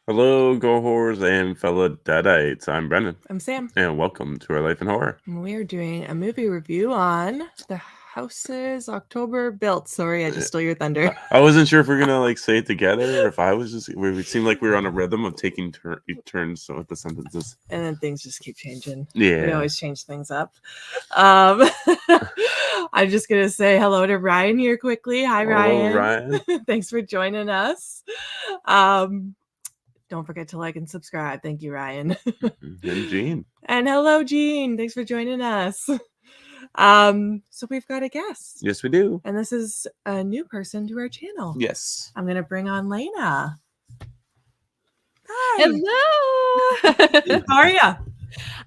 Hello, go horrors and fellow deadites. I'm Brennan, I'm Sam. and welcome to Our Life in Horror. And we are doing a movie review on The Houses October Built. Sorry, I just stole your thunder. I wasn't sure if we are gonna say it together, or if I was just. It seemed like we were on a rhythm of taking turns with the sentences. And then things just keep changing. Yeah, We always change things up. I'm just gonna say hello to Ryan here quickly. Hi, hello, Ryan. Ryan. Thanks for joining us. Don't forget to like and subscribe. Thank you, Ryan. And Gene. And hello, Gene. Thanks for joining us. So we've got a guest. Yes, we do. And this is a new person to our channel. Yes. I'm going to bring on Lena. Hi. Hello. How are you?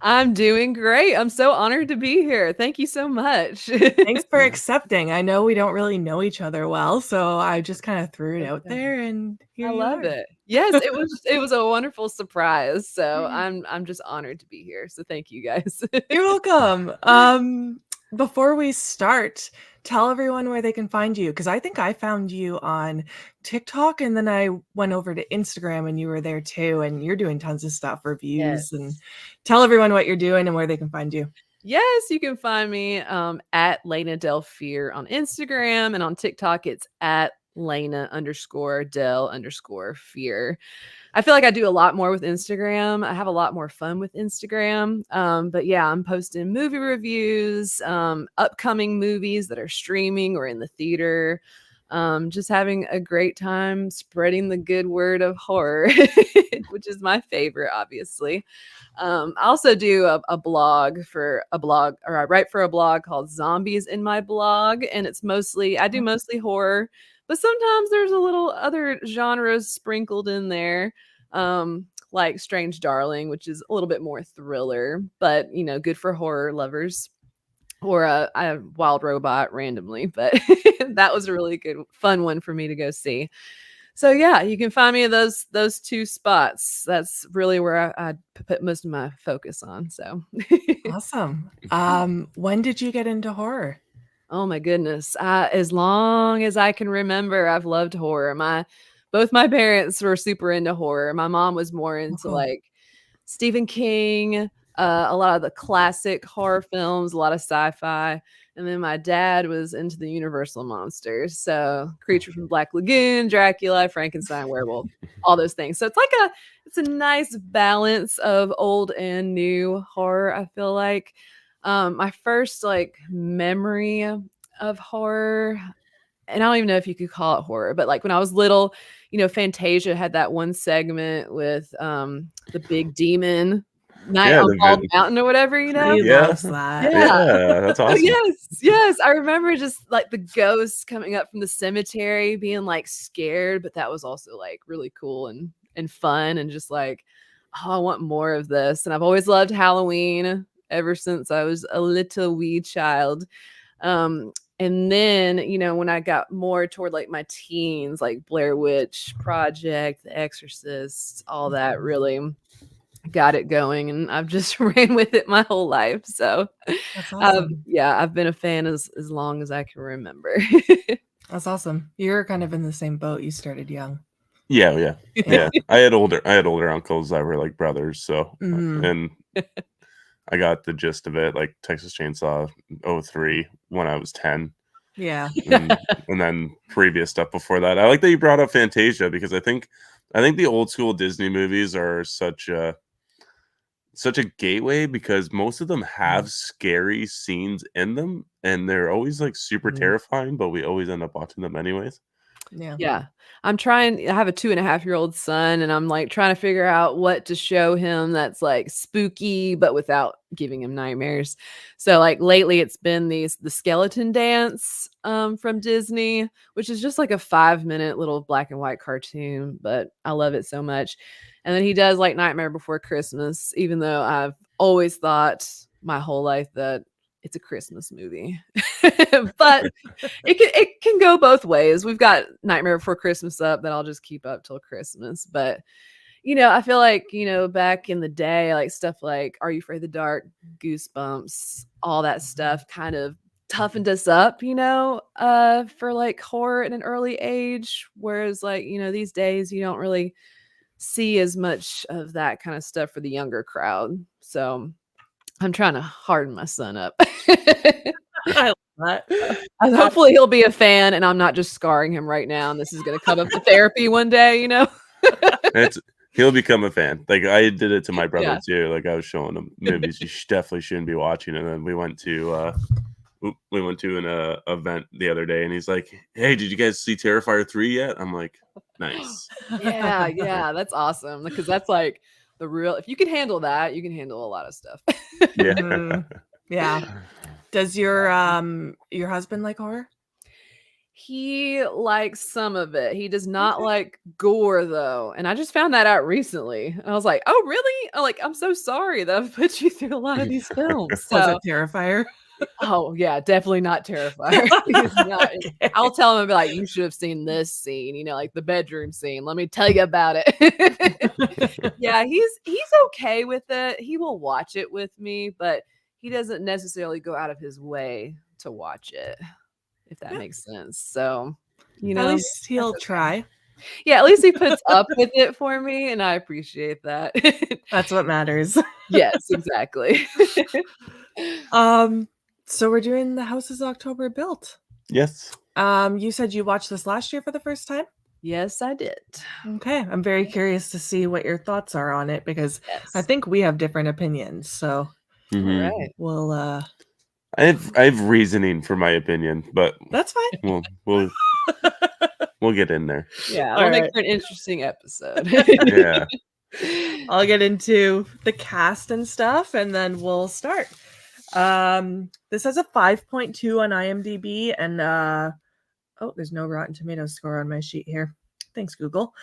I'm doing great. I'm so honored to be here. Thank you so much. Thanks for accepting. I know we don't really know each other well, so I just kind of threw it out there, and here I you love are. it. Yes, it was a wonderful surprise. So I'm just honored to be here. So thank you guys. You're welcome. Before we start, tell everyone where they can find you, because I think I found you on TikTok, and then I went over to Instagram and you were there too, and you're doing tons of stuff, reviews. And tell everyone what you're doing and where they can find you. Yes, you can find me at Lena Del Fear on Instagram, and on TikTok it's at Lena_Del_Fear. I feel like I do a lot more with Instagram. I have a lot more fun with Instagram. But yeah, I'm posting movie reviews, upcoming movies that are streaming or in the theater. Just having a great time spreading the good word of horror, which is my favorite, obviously. I also do a blog, or I write for a blog called Zombies in My Blog. And it's I do mostly horror, but sometimes there's a little other genres sprinkled in there. Like Strange Darling, which is a little bit more thriller, but good for horror lovers. Or a Wild Robot randomly, but that was a really good, fun one for me to go see. So yeah, you can find me in those two spots. That's really where I put most of my focus on. So Awesome. When did you get into horror? Oh my goodness. As long as I can remember, I've loved horror. Both my parents were super into horror. My mom was more into like Stephen King, a lot of the classic horror films, a lot of sci-fi. And then my dad was into the Universal monsters. So Creature from Black Lagoon, Dracula, Frankenstein, Werewolf, all those things. So it's a nice balance of old and new horror, I feel like. My first like memory of horror, and I don't even know if you could call it horror, but like when I was little, Fantasia had that one segment with the big demon Night on Bald Mountain or whatever, Loves that. Yeah, that's awesome. Yes. I remember just like the ghosts coming up from the cemetery being like scared, but that was also like really cool and fun, and just like, oh, I want more of this. And I've always loved Halloween ever since I was a little wee child. And then, when I got more toward like my teens, like Blair Witch Project, The Exorcist, all that really got it going, and I've just ran with it my whole life. So that's awesome. I've been a fan as long as I can remember. That's awesome. You're kind of in the same boat. You started young. Yeah. I had older uncles that were like brothers, so and I got the gist of it, like Texas Chainsaw 03 when I was 10. Yeah. And then previous stuff before that. I like that you brought up Fantasia, because I think the old school Disney movies are such a gateway, because most of them have scary scenes in them, and they're always like super terrifying, but we always end up watching them anyways. Yeah. I have a 2.5-year-old son, and I'm like trying to figure out what to show him that's like spooky, but without giving him nightmares. So like lately it's been the Skeleton Dance from Disney, which is just like a 5-minute little black and white cartoon, but I love it so much. And then he does like Nightmare Before Christmas, even though I've always thought my whole life that it's a Christmas movie. But it can go both ways. We've got Nightmare Before Christmas up that I'll just keep up till Christmas. But I feel like, back in the day, like stuff like Are You Afraid of the Dark, Goosebumps, all that stuff kind of toughened us up, for like horror at an early age. Whereas like, these days you don't really see as much of that kind of stuff for the younger crowd. So I'm trying to harden my son up. I love that. Hopefully he'll be a fan and I'm not just scarring him right now. And this is going to come up to therapy one day, you know? He'll become a fan. Like I did it to my brother Yeah. too. Like I was showing him movies you definitely shouldn't be watching. And then we went to an event the other day and he's like, "Hey, did you guys see Terrifier 3 yet?" I'm like, "Nice." Yeah, that's awesome. Because that's like the real, if you can handle that, you can handle a lot of stuff. Yeah. Yeah. Does your husband like horror? He likes some of it. He does not like gore though. And I just found that out recently. I was like, "Oh, really?" I'm so sorry that I've put you through a lot of these films. Was So, it Terrifier? oh yeah, definitely not Terrifier. He's not. Okay. I'll tell him, I'll be like, "You should have seen this scene, like the bedroom scene. Let me tell you about it." Yeah, he's okay with it. He will watch it with me, but he doesn't necessarily go out of his way to watch it, if that makes sense. So, At least he'll try. yeah, at least he puts up with it for me, and I appreciate that. That's what matters. Yes, exactly. So we're doing The House is October Built. Yes. You said you watched this last year for the first time? Yes, I did. Okay. I'm very curious to see what your thoughts are on it because Yes. I think we have different opinions. So Mhm. All right. we'll I have reasoning for my opinion, but that's fine. we'll get in there. Yeah, All it'll make right. for an interesting episode. Yeah. I'll get into the cast and stuff and then we'll start. This has a 5.2 on IMDb and there's no Rotten Tomatoes score on my sheet here. Thanks, Google.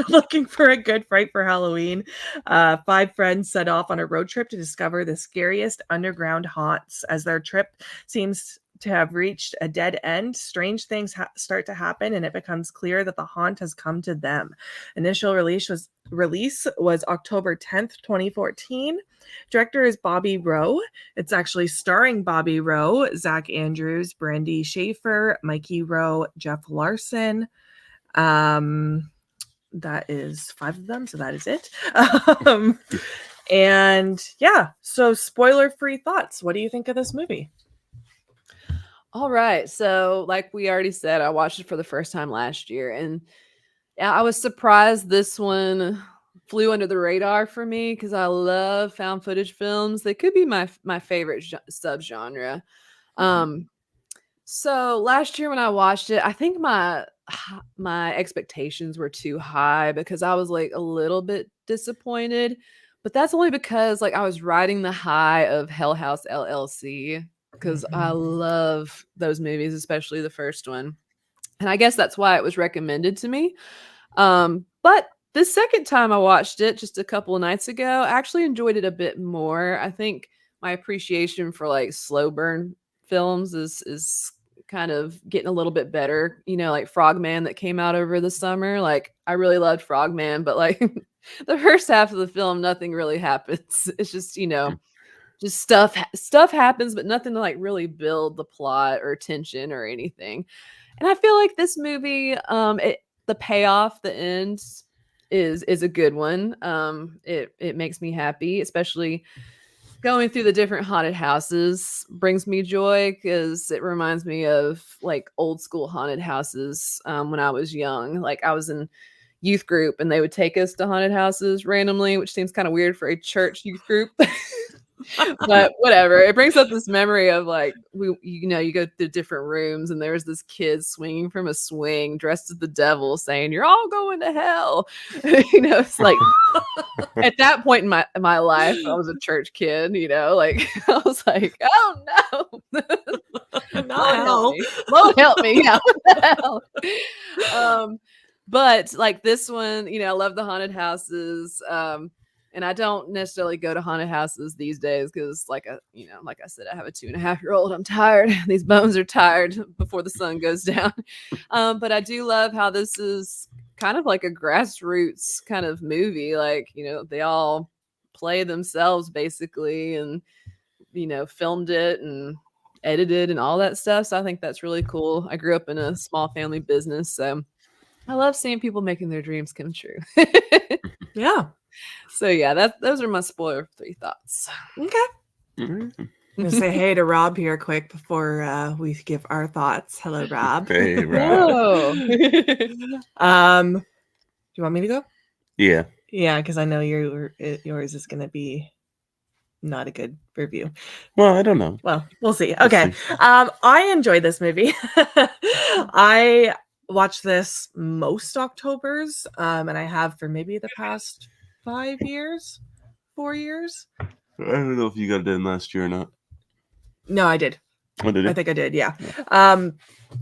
Looking for a good fright for Halloween. 5 friends set off on a road trip to discover the scariest underground haunts. As their trip seems to have reached a dead end, strange things start to happen, and it becomes clear that the haunt has come to them. Initial release was October 10th, 2014. Director is Bobby Rowe. It's actually starring Bobby Rowe, Zach Andrews, Brandy Schaefer, Mikey Rowe, Jeff Larson. That is 5 of them, so that is it. And yeah, so spoiler-free thoughts. What do you think of this movie? All right. So, like we already said, I watched it for the first time last year, and I was surprised this one flew under the radar for me because I love found footage films. They could be my favorite subgenre. So last year when I watched it, I think my expectations were too high because I was like a little bit disappointed. But that's only because like I was riding the high of Hell House LLC because I love those movies, especially the first one. And I guess that's why it was recommended to me. But the second time I watched it just a couple of nights ago, I actually enjoyed it a bit more. I think my appreciation for like slow burn films is kind of getting a little bit better. Like Frogman that came out over the summer. Like I really loved Frogman, but like the first half of the film, nothing really happens. It's just, just stuff happens, but nothing to like really build the plot or tension or anything. And I feel like this movie, the payoff, the end is a good one. It makes me happy, especially going through the different haunted houses brings me joy because it reminds me of like old school haunted houses when I was young. Like I was in youth group and they would take us to haunted houses randomly, which seems kind of weird for a church youth group. But whatever, it brings up this memory of like you go through different rooms and there's this kid swinging from a swing dressed as the devil saying you're all going to hell. It's like at that point in my life I was a church kid, like I was like, oh no. Lord help me. Yeah, what the hell? But like this one, I love the haunted houses. And I don't necessarily go to haunted houses these days because, like I said, I have a 2.5-year-old. I'm tired. These bones are tired before the sun goes down. But I do love how this is kind of like a grassroots kind of movie. Like, they all play themselves basically and, filmed it and edited and all that stuff. So I think that's really cool. I grew up in a small family business. So I love seeing people making their dreams come true. Yeah. So yeah, those are my spoiler 3 thoughts. Okay. Mhm. I'm gonna say hey to Rob here quick before we give our thoughts. Hello, Rob. Hey, Rob. Oh. Do you want me to go? Yeah. Yeah, because I know yours is gonna be not a good review. Well, I don't know. Well, we'll see. We'll Okay. see. I enjoyed this movie. I watched this most Octobers, and I have for maybe the past 5 years, 4 years. I don't know if you got it in last year or not. No, I did. What did I it? think I did. Yeah.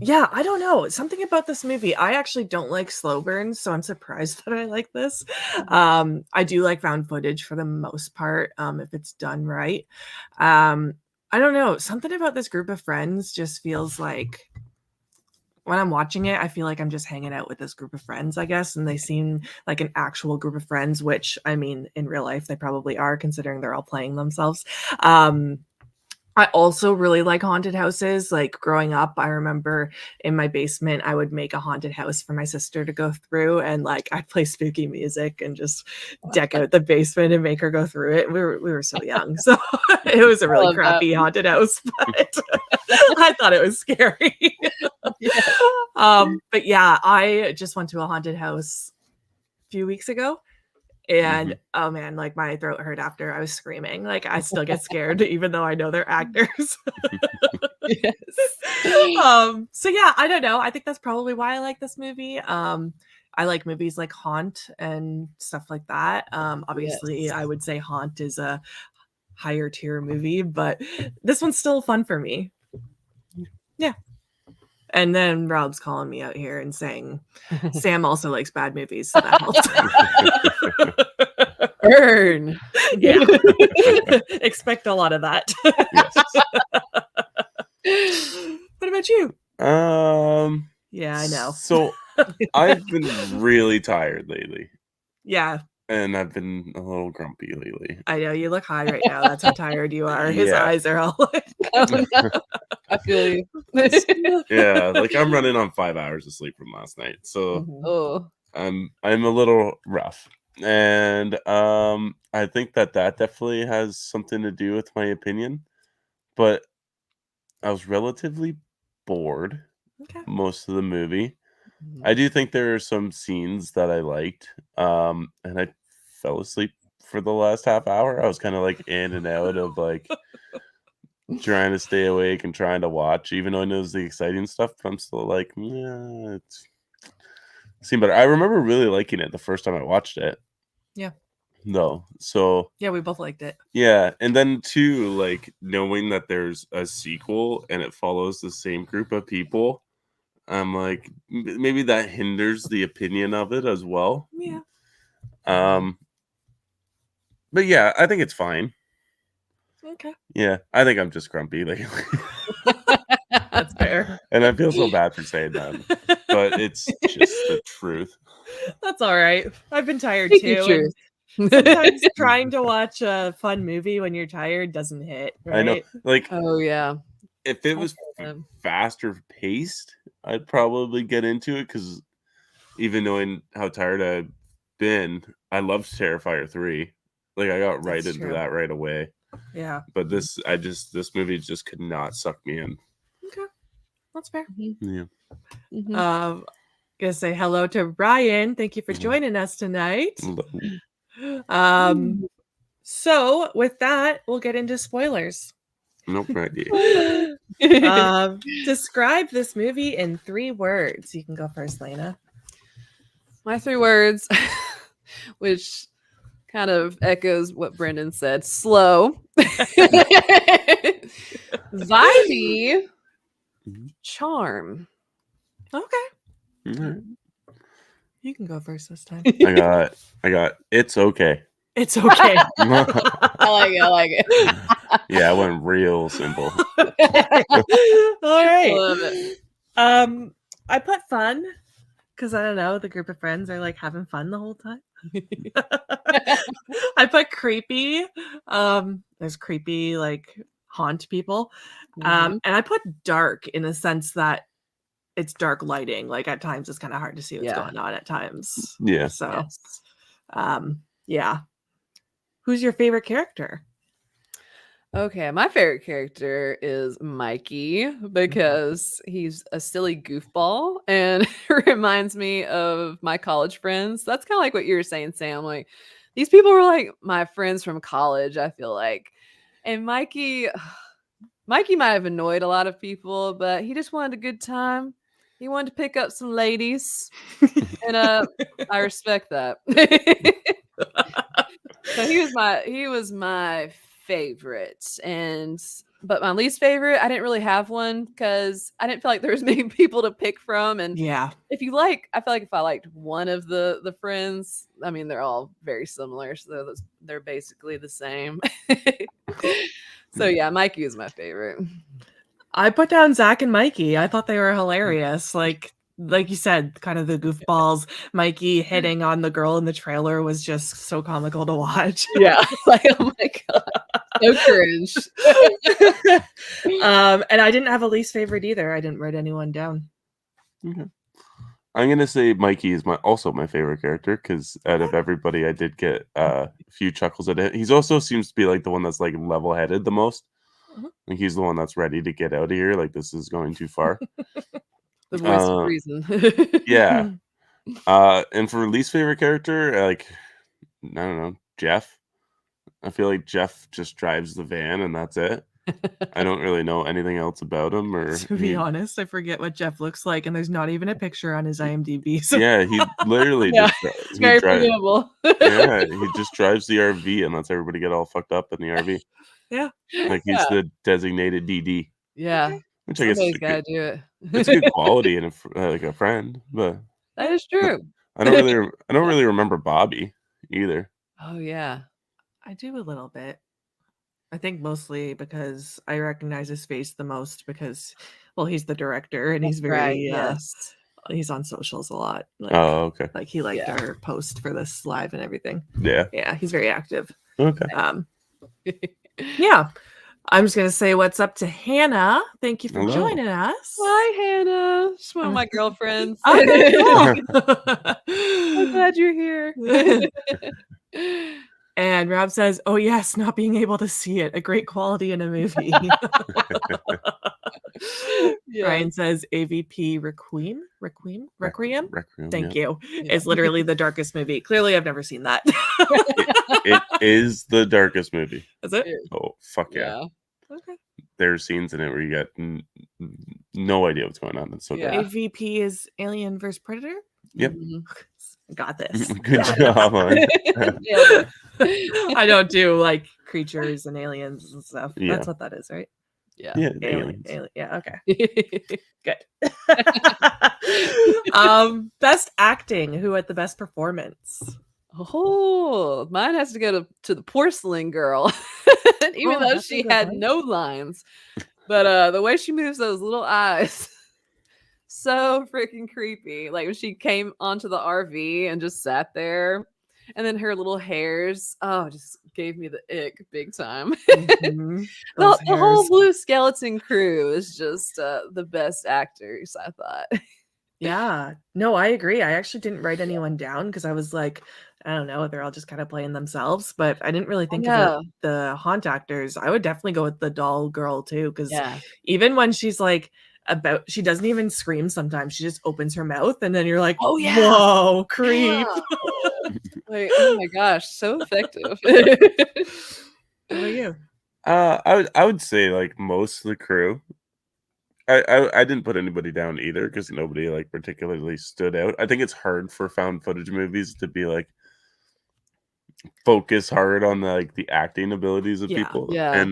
Yeah, I don't know. Something about this movie. I actually don't like slow burns, so I'm surprised that I like this. I do like found footage for the most part, if it's done right. I don't know. Something about this group of friends just feels like when I'm watching it, I feel like I'm just hanging out with this group of friends, I guess, and they seem like an actual group of friends, which I mean, in real life, they probably are, considering they're all playing themselves. I also really like haunted houses. Like growing up, I remember in my basement, I would make a haunted house for my sister to go through, and like I'd play spooky music and just deck out the basement and make her go through it. We were so young, so it was a really crappy haunted house, but I thought it was scary. But yeah, I just went to a haunted house a few weeks ago. And oh man, like my throat hurt after. I was screaming. Like I still get scared, even though I know they're actors. Yes. So yeah, I don't know. I think that's probably why I like this movie. I like movies like Haunt and stuff like that. Obviously, Yes. I would say Haunt is a higher tier movie, but this one's still fun for me. Yeah. And then Rob's calling me out here and saying Sam also likes bad movies, so that helps. Burn. Yeah. Expect a lot of that. Yes. What about you? Yeah, I know. So I've been really tired lately, Yeah, and I've been a little grumpy lately. I know. You look high right now. That's how tired you are. His Yeah. eyes are all like, Oh, no. I feel you. Yeah, like I'm running on 5 hours of sleep from last night, so Oh. I'm a little rough, and I think that definitely has something to do with my opinion. But I was relatively bored okay. most of the movie. I do think there are some scenes that I liked, and I fell asleep for the last half hour. I was kind of like in and out of like trying to stay awake and trying to watch, even though I know it's the exciting stuff. But I'm still like, yeah, it's seen better. I remember really liking it the first time I watched it. Yeah. No, so Yeah, we both liked it. yeah, and then too, like knowing that there's a sequel and it follows the same group of people, I'm like, maybe that hinders the opinion of it as well. Yeah. But yeah, I think it's fine. Okay. Yeah, I think I'm just grumpy lately. That's fair. And I feel so bad for saying that, but it's just the truth. That's all right. I've been tired Speak your too. and truth. Sometimes trying to watch a fun movie when you're tired doesn't hit. Right? I know, like, Oh yeah. if it was faster paced, I'd probably get into it because even knowing how tired I've been, I loved Terrifier 3. Like I got right That's into true. that right away. Yeah. But this movie just could not suck me in. Okay. That's fair. Yeah. Gonna say hello to Ryan. Thank you for joining us tonight. So with that, we'll get into spoilers. Nope, right here. Describe this movie in 3 words. You can go first, Lena. My 3 words, which kind of echoes what Brendan said. Slow. Vibey. Charm. Okay. Right. You can go first this time. I got it's okay. It's okay. I like it. Yeah, I went real simple. All right. Love it. I put fun because I don't know, the group of friends are like having fun the whole time. I put creepy. There's creepy like haunt people. And I put dark in the sense that it's dark lighting. Like at times it's kind of hard to see what's Yeah. going on at times. Yeah. So Yes. yeah. Who's your favorite character? Okay, my favorite character is Mikey because he's a silly goofball and reminds me of my college friends. That's kind of like what you were saying, Sam. Like these people were like my friends from college, I feel like. And Mikey might have annoyed a lot of people, but he just wanted a good time. He wanted to pick up some ladies. And I respect that. So he was my favorite, but my least favorite, I didn't really have one because I didn't feel like there was many people to pick from. And Yeah. I feel like if I liked one of the friends, I mean they're all very similar, so they're basically the same. So yeah, Mikey is my favorite. I put down Zach and Mikey. I thought they were hilarious. Like you said, kind of the goofballs. Mikey hitting on the girl in the trailer was just so comical to watch. Yeah, like oh my god, so cringe. And I didn't have a least favorite either. I didn't write anyone down. Okay. I'm gonna say Mikey is also my favorite character because out of everybody, I did get a few chuckles at it. He's also seems to be like the one that's like level-headed the most. Like he's the one that's ready to get out of here. Like this is going too far. The voice of reason. Yeah. And for least favorite character, like I don't know, Jeff. I feel like Jeff just drives the van and that's it. I don't really know anything else about him. Or To be honest, I forget what Jeff looks like, and there's not even a picture on his IMDb. So. Yeah, he literally Yeah, just very forgettable. Yeah, he just drives the RV and lets everybody get all fucked up in the RV. Yeah, like he's the designated DD. Yeah, which I guess somebody's gotta do it. It's a good quality and like a friend, but that is true. I don't really remember Bobby either. Oh yeah, I do a little bit. I think mostly because I recognize his face the most because, well, he's the director and he's very right. Yes. He's on socials a lot. Like, Oh, okay. Like he liked our post for this live and everything. Yeah. Yeah, he's very active. Okay. Yeah. I'm just gonna say what's up to Hannah. Thank you for Hello. joining us. Hi, Hannah. She's one of my girlfriends. Okay, cool. I'm glad you're here. And Rob says, "Oh yes, not being able to see it, a great quality in a movie." Ryan says, "AVP Requiem. Thank you. Yeah. It's literally the darkest movie. Clearly, I've never seen that. It is the darkest movie. Is it? Oh fuck yeah! Okay. There's scenes in it where you get no idea what's going on. It's so Yeah. dark. AVP is Alien vs Predator. Yep. Mhm. Got this. Good job. Yeah. I don't do like creatures and aliens and stuff. Yeah. That's what that is, right? Yeah. Yeah, Alien. aliens. Yeah. Okay. Good. Best acting. Who had the best performance? Oh, mine has to go to the porcelain girl. Even though that's a she good had one. no lines. But the way she moves those little eyes, so freaking creepy. Like when she came onto the RV and just sat there, and then her little hairs, just gave me the ick big time. Mhm. The Those whole hairs. Blue Skeleton crew is just the best actors, I thought. Yeah. No, I agree. I actually didn't write anyone down because I was like, I don't know, they're all just kind of playing themselves. But I didn't really think about the haunt actors. I would definitely go with the doll girl too, because Yeah. even when she's like she doesn't even scream sometimes. She just opens her mouth and then you're like, Oh, yeah. whoa, creep. Yeah. Like, oh my gosh, so effective. How about you? I would say like most of the crew. I didn't put anybody down either because nobody like particularly stood out. I think it's hard for found footage movies to be like focus hard on the acting abilities of Yeah. people. Yeah.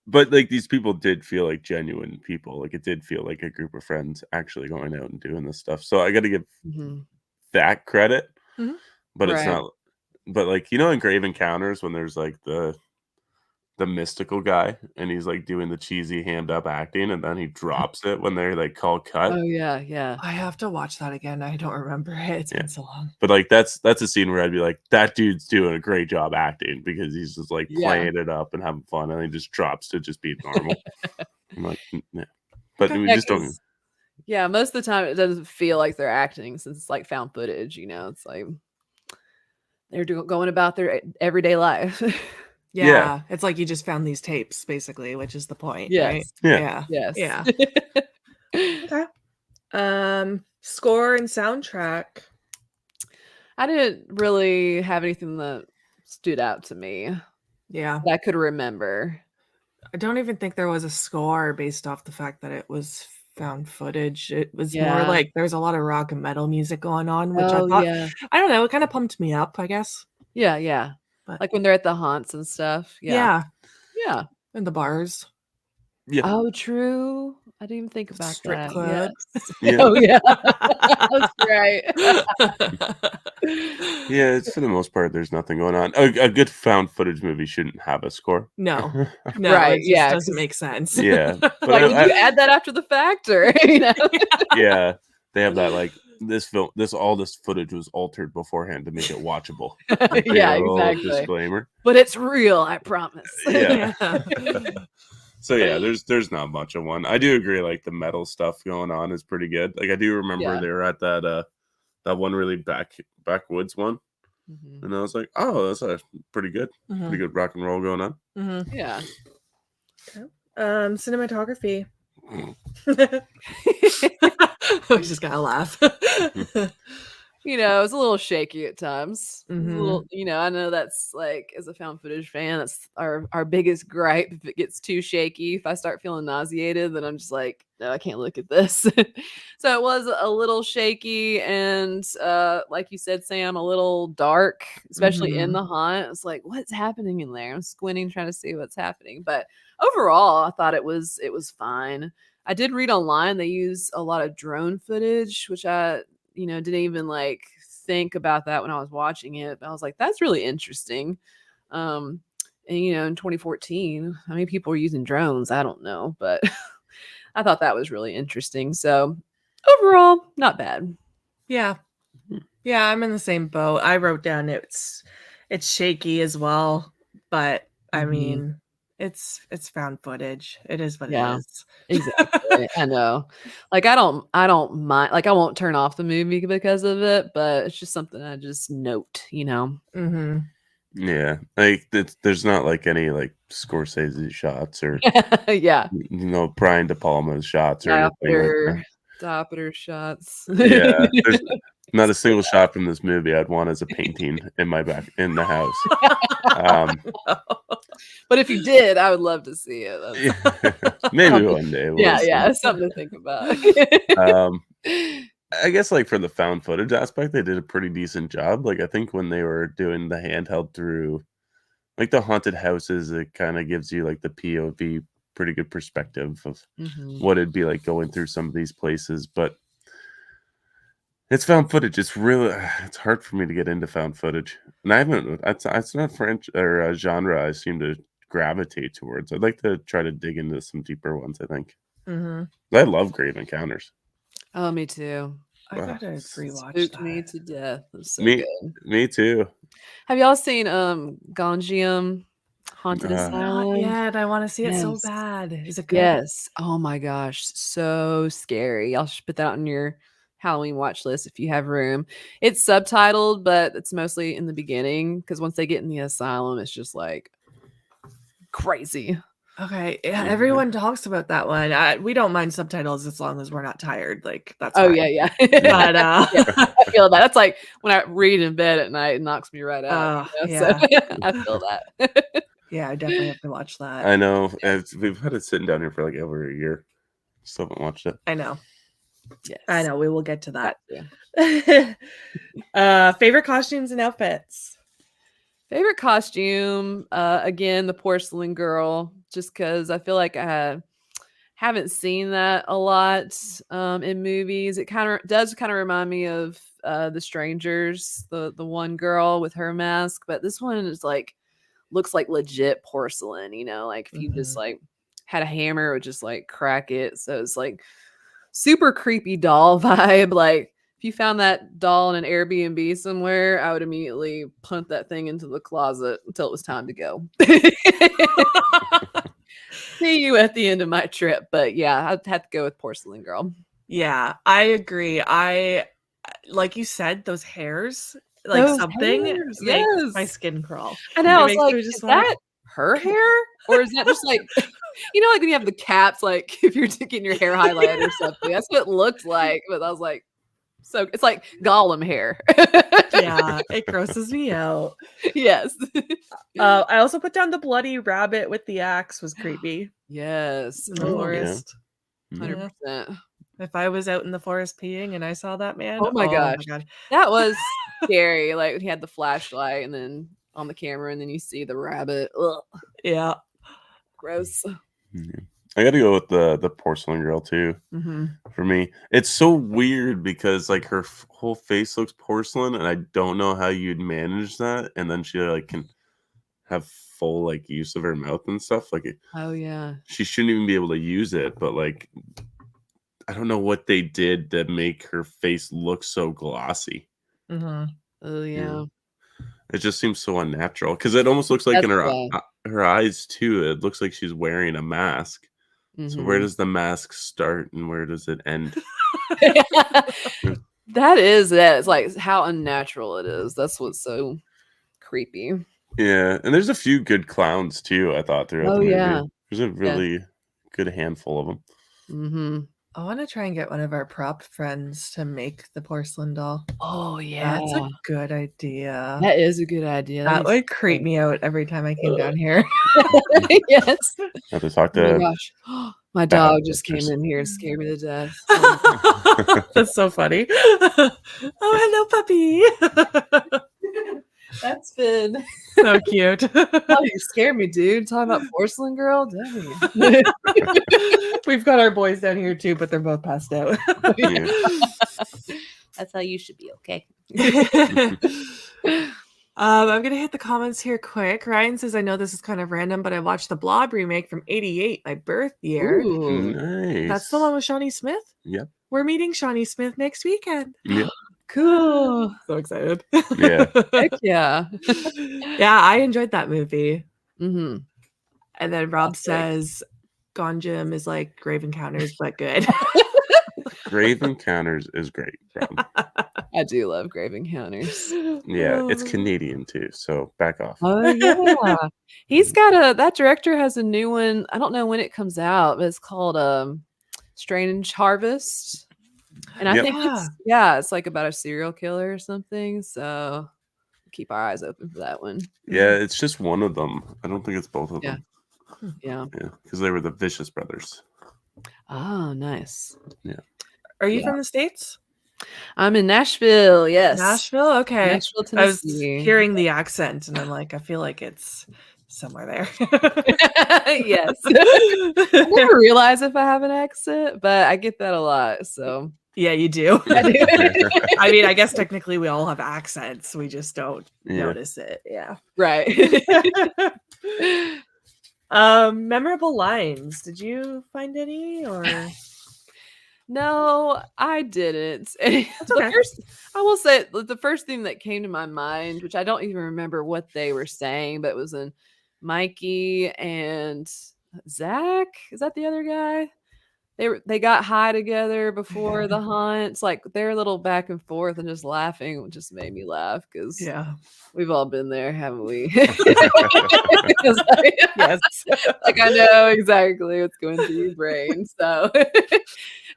But like these people did feel like genuine people. Like it did feel like a group of friends actually going out and doing this stuff. So I got to give Mhm. that credit. Mhm. But it's Right. not. But like in Grave Encounters when there's like the mystical guy and he's like doing the cheesy hand up acting and then he drops it when they're like call cut. Oh yeah, yeah. I have to watch that again. I don't remember it. It's Yeah. been so long. But like that's a scene where I'd be like, that dude's doing a great job acting because he's just like Yeah. playing it up and having fun and he just drops to just be normal. I'm like, yeah. But we Yeah, just don't. 'cause Yeah, most of the time it doesn't feel like they're acting since it's like found footage, it's like they're going about their everyday life. Yeah, it's like you just found these tapes, basically, which is the point, right? Yes. Yeah. Yes. Yeah. Okay. Score and soundtrack. I didn't really have anything that stood out to me Yeah. that I could remember. I don't even think there was a score based off the fact that it was found footage. It was more like there's a lot of rock and metal music going on, which I thought, I don't know, it kind of pumped me up, I guess. Yeah, yeah. But like when they're at the haunts and stuff. Yeah. Yeah. In the bars. Yeah. Oh, true. I didn't even think about Strip that. club. Yes. Yeah. Oh, yeah. That's right. Yeah, it's for the most part, there's nothing going on. A good found footage movie shouldn't have a score. No, Right, it just yeah, doesn't 'cause- make sense. Yeah, but Like, did you add that after the fact, or yeah, they have that like this footage was altered beforehand to make it watchable. Like, they Yeah, have a little exactly. disclaimer. But it's real, I promise. Yeah. Yeah. So yeah, there's not much of one. I do agree, like the metal stuff going on is pretty good. Like I do remember Yeah. they were at that one really backwoods one, Mhm. and I was like, oh, that's a pretty good rock and roll going on. Mhm. Yeah. Cinematography. I just gotta laugh. It was a little shaky at times. It was a Mhm. little, I know that's like, as a found footage fan, that's our biggest gripe. If it gets too shaky, if I start feeling nauseated, then I'm just like, no, I can't look at this. So it was a little shaky and, like you said, Sam, a little dark, especially in Mhm. the haunt. It's like, what's happening in there? I'm squinting, trying to see what's happening. But overall, I thought it was fine. I did read online they use a lot of drone footage, which I didn't even like think about that when I was watching it. But I was like, that's really interesting. And in 2014, how many people were using drones? I don't know, but I thought that was really interesting. So overall, not bad. Yeah. Yeah, I'm in the same boat. I wrote down it's shaky as well, but I Mhm. mean, it's found footage. It is what Yeah. it is. Exactly. I know. Like I don't mind. Like I won't turn off the movie because of it, but it's just something I just note. Mm-hmm. Yeah, like there's not like any like Scorsese shots or Yeah. Brian De Palma's shots or anything like that. Doppler shots. Yeah, there's not a single shot from this movie I'd want as a painting in the house. But if you did, I would love to see it. Maybe one day. We'll see. Yeah, something to think about. I guess like for the found footage aspect, they did a pretty decent job. Like I think when they were doing the handheld through like the haunted houses, it kind of gives you like the POV pretty good perspective of Mhm. what it'd be like going through some of these places. But it's found footage. It's hard for me to get into found footage, and I haven't. It's not French or a genre I seem to gravitate towards. I'd like to try to dig into some deeper ones. I think Mm-hmm. I love Grave Encounters. Oh, me too. I gotta rewatch Spooked that. me to death. It was so Me- good. Me too. Have y'all seen Gonjiam Haunted Uh, Asylum? Not yet. I want to see it so Yes. bad. Is it good? Yes. Oh my gosh, so scary. Y'all should put that on your Halloween watch list if you have room. It's subtitled, but it's mostly in the beginning because once they get in the asylum, it's just like crazy. Okay. Yeah, Mhm. everyone talks about that one. We don't mind subtitles as long as we're not tired. Like that's Oh fine. yeah. But Yeah, I feel that. That's like when I read in bed at night, it knocks me right out. So I feel that. yeah, I definitely have to watch that. I know. We've had it sitting down here for like over a year. Still haven't watched it. I know. Yes. I know. We will get to that. Gotcha. Favorite costumes and outfits. Favorite costume, again, the porcelain girl, just because I feel like I haven't seen that a lot in movies. It does remind me of The Strangers, the one girl with her mask, but this one is like looks like legit porcelain. Like if you just like had a hammer, it would just like crack it. So it's like super creepy doll vibe. Like if you found that doll in an Airbnb somewhere, I would immediately punt that thing into the closet until it was time to go. See you at the end of my trip. But yeah, I'd have to go with porcelain girl. Yeah, I agree. I like you said, those hairs, like Those something hairs, makes my yes. skin crawl. I know. It I was makes like, me just is want that her hair? Or is that just like, like when you have the caps, like if you're getting your hair highlighted or something. That's what it looked like. But I was like, so it's like Gollum hair. yeah, it grosses me out. Yes. I also put down the bloody rabbit with the axe was creepy Yes. in the Oh, yeah. forest. Yeah. 100%. If I was out in the forest peeing and I saw that man, Oh my gosh. god. That was scary. Like he had the flashlight and then on the camera, and then you see the rabbit. Ugh, Yeah. gross. Yeah. I got to go with the porcelain girl too. Mm-hmm. For me, it's so weird because like her whole face looks porcelain, and I don't know how you'd manage that. And then she like can have full like use of her mouth and stuff. Like Oh yeah. she shouldn't even be able to use it, but like I don't know what they did to make her face look so glossy. Mm-hmm. Oh yeah. It just seems so unnatural because it almost looks like That's in her why. her eyes too. It looks like she's wearing a mask. So where Mhm. does the mask start and where does it end? That is it. It's like how unnatural it is. That's what's so creepy. Yeah, and there's a few good clowns too, I thought, throughout Oh the movie. yeah. There's a really good handful of them. Mm-hmm. I want to try and get one of our prop friends to make the porcelain doll. Oh yeah. That's a good idea. That is a good idea. That would creep me out every time I came down here. Yes. I have to talk Oh my to gosh. My dog just came in here and scared me to death. That's so funny. Oh, hello, puppy. That's been So cute. oh, you scared me, dude. Talking about porcelain girl. Dang. We've got our boys down here too, but they're both passed out. yeah. That's how you should be, okay? I'm gonna hit the comments here quick. Ryan says, I know this is kind of random, but I watched the Blob remake from '88, my birth year. Ooh, Nice. That's the one with Shawnee Smith. Yep. We're meeting Shawnee Smith next weekend. Yep. cool. So excited. Yeah. Heck yeah. Yeah, I enjoyed that movie. Mm-hmm. And then Rob That's great. says Gone Jim is like Grave Encounters, but good. Grave Encounters is great, Rob. I do love Grave Encounters. Yeah, it's Canadian too, so back off. Oh yeah. He's got that director has a new one. I don't know when it comes out, but it's called Strange Harvest. And I Yep. think it's like about a serial killer or something. So keep our eyes open for that one. Yeah, it's just one of them. I don't think it's both of Yeah. them. Yeah. Yeah, because they were the Vicious Brothers. Oh, nice. Are you Yeah. from the States? I'm in Nashville. Yes. Nashville? Okay. Nashville, I was Tennessee. hearing the accent and I'm like, I feel like it's somewhere there. Yes. I never realize if I have an accent, but I get that a lot. So Yeah, you do. I do. I mean, I guess technically we all have accents. We just don't Yeah. notice it. Yeah. Right. Memorable lines. Did you find any or No, I didn't. okay. I will say the first thing that came to my mind, which I don't even remember what they were saying, but it was in Mikey and Zach. Is that the other guy? They got high together before the hunt. Like their little back and forth and just laughing just made me laugh because Yeah. we've all been there, haven't we? 'Cause Yes. like I know exactly what's going through your brain. So,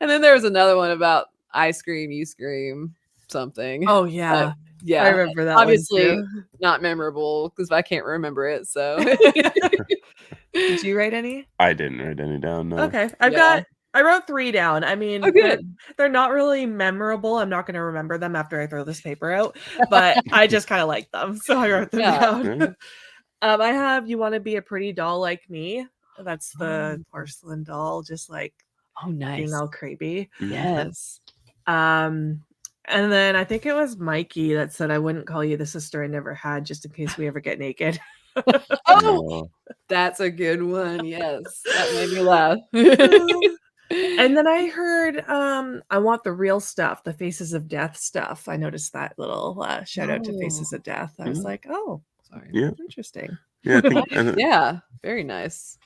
and then there was another one about I scream, you scream, something. Oh yeah. Yeah, I remember that. obviously one too. not memorable because I can't remember it. So, Did you write any? I didn't write any down. No. Okay. Yeah. I wrote 3 down. I mean, Oh, good. they're not really memorable. I'm not going to remember them after I throw this paper out, but I just kind of like them. So I wrote them Yeah. down. Yeah. I have You Want to Be a Pretty Doll Like Me. That's the porcelain doll, just like Oh, nice. being all creepy. Mhm. Yes. And then I think it was Mikey that said, I wouldn't call you the sister I never had just in case we ever get naked. Oh, No. that's a good one. Yes, that made me laugh. And then I heard I Want the Real Stuff, the Faces of Death stuff. I noticed that little shout out to Faces of Death. I was Mhm. like, oh, Sorry. Yeah. interesting. Yeah, I think, and Yeah, very nice.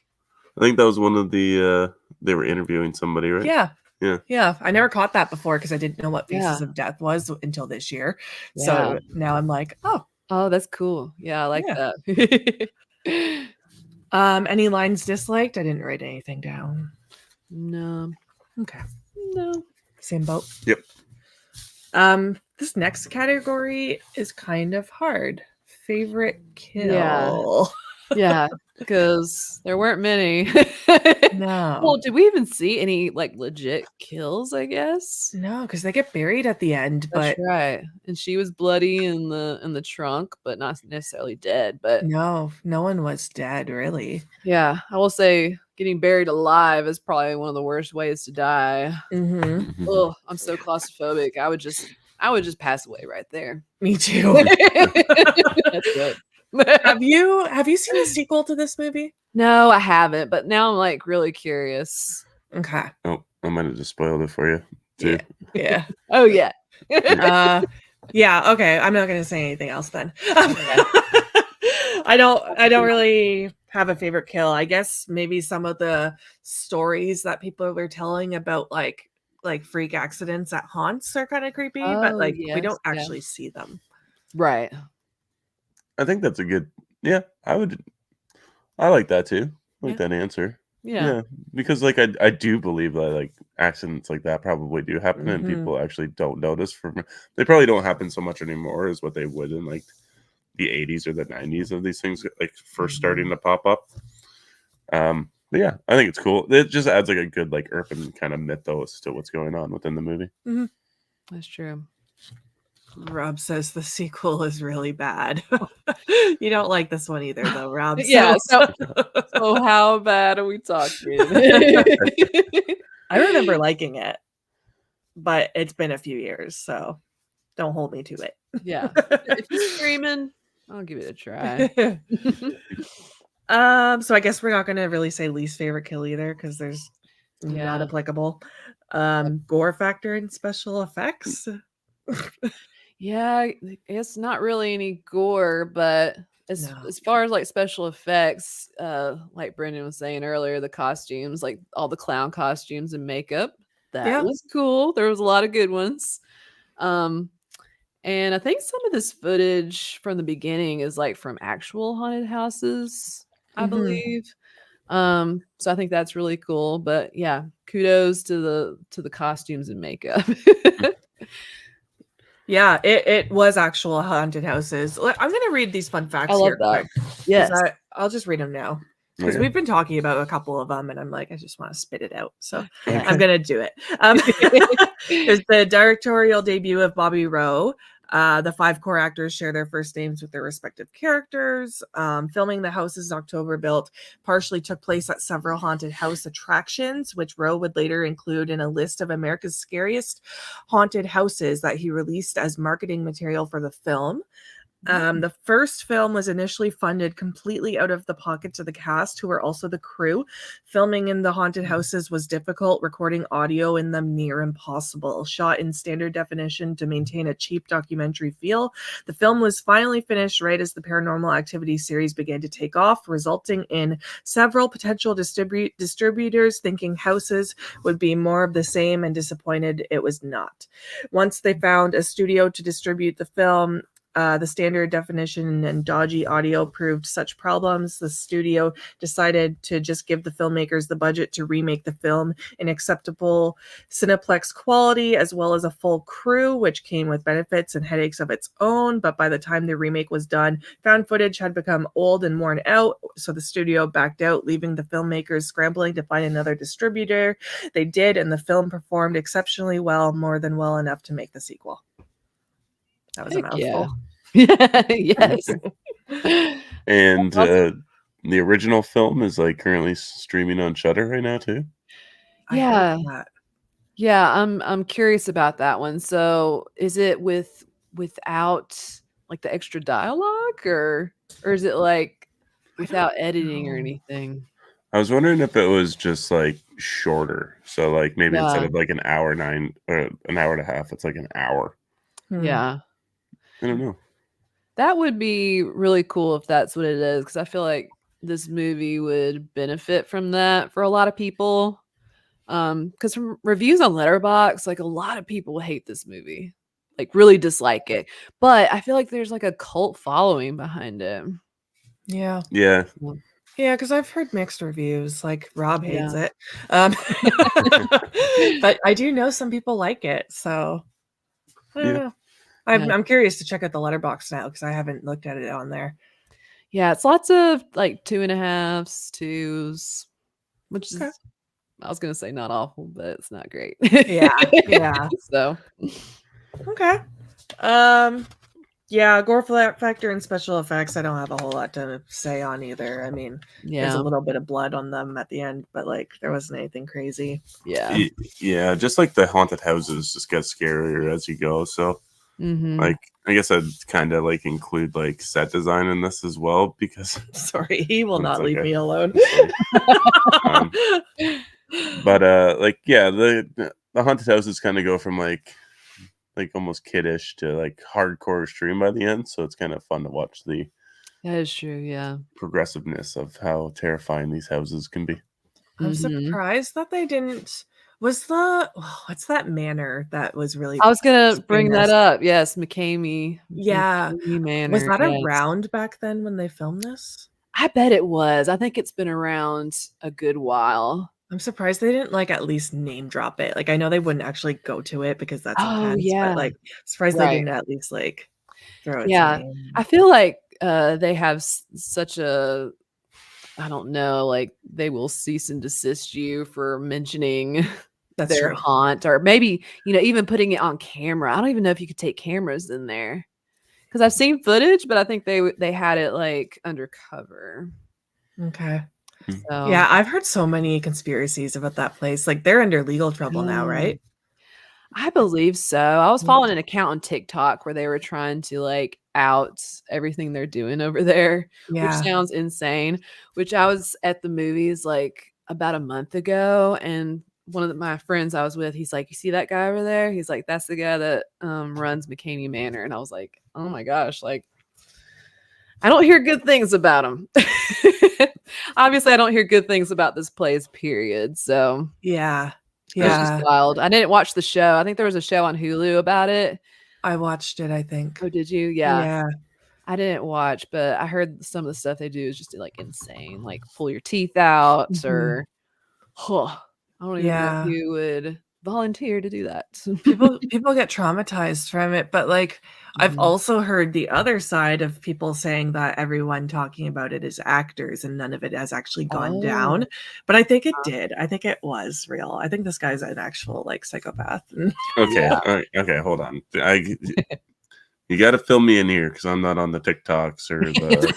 I think that was one of the they were interviewing somebody, right? Yeah. Yeah, I never caught that before because I didn't know what Yeah. Faces of Death was until this year. Yeah. So now I'm like, oh, Oh, that's cool. Yeah, I like Yeah. that. any lines disliked? I didn't write anything down. No. Okay, No. same boat. Yep. This next category is kind of hard. Favorite kill. Yeah, because there weren't many. No. Well, did we even see any like legit kills, I guess? No, because they get buried at the end, That's but right. And she was bloody in the trunk, but not necessarily dead. But no one was dead, really. yeah, I will say getting buried alive is probably one of the worst ways to die. Mm-hmm. Oh, I'm so claustrophobic. I would just pass away right there. Me too. That's it. Have you seen the sequel to this movie? No, I haven't, but now I'm like really curious. Okay. Oh, I might have just spoiled it for you too. Yeah. Oh yeah. Yeah, okay. I'm not gonna say anything else then. I don't really have a favorite kill. I guess maybe some of the stories that people were telling about like freak accidents at haunts are kind of creepy, but Oh, like we yes, don't yeah. actually see them. Right. I think that's a good. Yeah, I like that too. I like Yeah. that answer. Yeah. Because like I do believe that like accidents like that probably do happen, and Mhm. people actually don't notice. They probably don't happen so much anymore as what they would in like the 80s or the 90s of these things like first starting to pop up. But yeah, I think it's cool. It just adds like a good like urban kind of mythos to what's going on within the movie. That's true. Rob says the sequel is really bad. You don't like this one either, though, Rob. Yeah, so how bad are we talking? I remember liking it, but it's been a few years, so don't hold me to it. Yeah. If you're screaming, I'll give it a try. So I guess we're not gonna really say least favorite kill either, because there's not Yeah. applicable. Gore factor and special effects. Yeah, it's not really any gore, but as No. as far as like special effects, like Brendan was saying earlier, the costumes, like all the clown costumes and makeup, that Yeah. was cool. There was a lot of good ones. And I think some of this footage from the beginning is like from actual haunted houses, I Mhm. believe. So I think that's really cool. But yeah, kudos to the costumes and makeup. Yeah, it was actual haunted houses. I'm gonna read these fun facts I love here that. quick. 'Cause Yes. I'll just read them now. Because Okay. we've been talking about a couple of them, and I'm like, I just want to spit it out. So Yeah. I'm gonna do it. There's the directorial debut of Bobby Rowe. The 5 core actors share their first names with their respective characters. Filming the houses October built partially took place at several haunted house attractions, which Rowe would later include in a list of America's scariest haunted houses that he released as marketing material for the film. The first film was initially funded completely out of the pockets of the cast, who were also the crew. Filming in the haunted houses was difficult, recording audio in them near impossible. Shot in standard definition to maintain a cheap documentary feel, the film was finally finished right as the Paranormal Activity series began to take off, resulting in several potential distributors thinking houses would be more of the same and disappointed it was not. Once they found a studio to distribute the film, the standard definition and dodgy audio proved such problems. The studio decided to just give the filmmakers the budget to remake the film in acceptable Cineplex quality, as well as a full crew, which came with benefits and headaches of its own. But by the time the remake was done, found footage had become old and worn out, so the studio backed out, leaving the filmmakers scrambling to find another distributor. They did, and the film performed exceptionally well, more than well enough to make the sequel. That was a Heck yeah. mouthful. Yes. And Awesome. the original film is like currently streaming on Shudder right now too. I heard Yeah. that. Yeah, I'm curious about that one. So is it without like the extra dialogue or is it like without editing or know. anything? I was wondering if it was just like shorter, so like maybe instead Yeah. of like an hour 9 or an hour and a half, it's like an hour. Yeah. I don't know. That would be really cool if that's what it is, because I feel like this movie would benefit from that for a lot of people. Because from reviews on Letterboxd, like a lot of people hate this movie, like really dislike it. But I feel like there's like a cult following behind it. Yeah. Yeah. Yeah, because I've heard mixed reviews. Like Rob hates Yeah. it, but I do know some people like it. So I don't Yeah. know. Yeah. I'm curious to check out the Letterboxd now because I haven't looked at it on there. Yeah, it's lots of like 2.5s, 2s, which is Okay. I was gonna say not awful, but it's not great. Yeah, yeah. So Okay. Yeah, gore factor and special effects. I don't have a whole lot to say on either. I mean, there's a yeah, little bit of blood on them at the end, but like there wasn't anything crazy. yeah. Yeah, just like the haunted houses just get scarier as you go. So Mhm. like I guess I'd kind of like include like set design in this as well because Sorry, he will That's not leave okay. me alone. Um, but like yeah, the haunted houses kind of go from like almost kiddish to like hardcore extreme by the end, so it's kind of fun to watch the That is true, yeah. progressiveness of how terrifying these houses can be. I'm Mhm. surprised that they didn't. What's that manor that was really I was gonna bring that famous? up. Yes, McCamey. Yeah. McCamey Was Manor. that Yes. around back then when they filmed this? I bet it was. I think it's been around a good while. I'm surprised they didn't like at least name drop it. Like I know they wouldn't actually go to it because that's Oh, intense, but yeah. like surprised they Right. didn't at least like throw its Yeah. name. I feel like they have such a I don't know, like they will cease and desist you for mentioning That's their true. haunt, or maybe, even putting it on camera. I don't even know if you could take cameras in there. Because I've seen footage, but I think they had it like undercover. Okay. So Yeah, I've heard so many conspiracies about that place. Like they're under legal trouble now, Oh, right? I believe so. I was Yeah. following an account on TikTok where they were trying to like out everything they're doing over there, which Yeah. sounds insane. Which I was at the movies like about a month ago, and one of my friends I was with, he's like, "You see that guy over there?" He's like, "That's the guy that runs McCaney Manor," and I was like, "Oh my gosh!" Like, I don't hear good things about him. Obviously, I don't hear good things about this place. Period. So Yeah. it's just Yeah. wild. I didn't watch the show. I think there was a show on Hulu about it. I watched it, I think. Oh, did you? Yeah. Yeah. I didn't watch, but I heard some of the stuff they do is just like insane, like pull your teeth out Mhm. or I don't even know Yeah. if you would volunteer to do that. People get traumatized from it, but like I've Mhm. also heard the other side of people saying that everyone talking about it is actors and none of it has actually gone Oh, down. But I think it did. I think it was real. I think this guy's an actual like psychopath. Okay, Yeah. all right, okay, hold on. You got to fill me in here because I'm not on the TikToks or the. the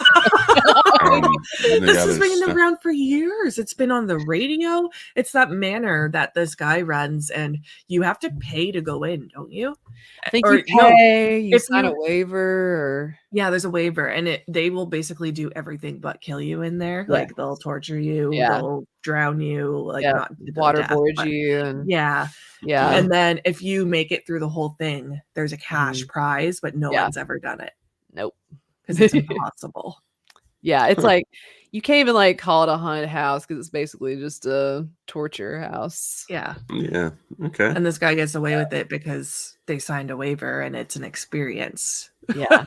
This has other been stuff. around for years. It's been on the radio. It's that manor that this guy runs, and you have to pay to go in, don't you? I think Or you no, pay, you if sign a you waiver, or yeah, there's a waiver, and they will basically do everything but kill you in there. Yeah. Like they'll torture you, Yeah. they'll drown you, like Yeah, not to the death, waterboard but you, and yeah. yeah. And then if you make it through the whole thing, there's a cash Mhm. prize, but no Yeah. one's ever done it Nope. because it's impossible. Yeah, it's Huh. like you can't even like call it a haunted house because it's basically just a torture house. Yeah. Yeah. Okay. And this guy gets away with it because they signed a waiver and it's an experience. Yeah.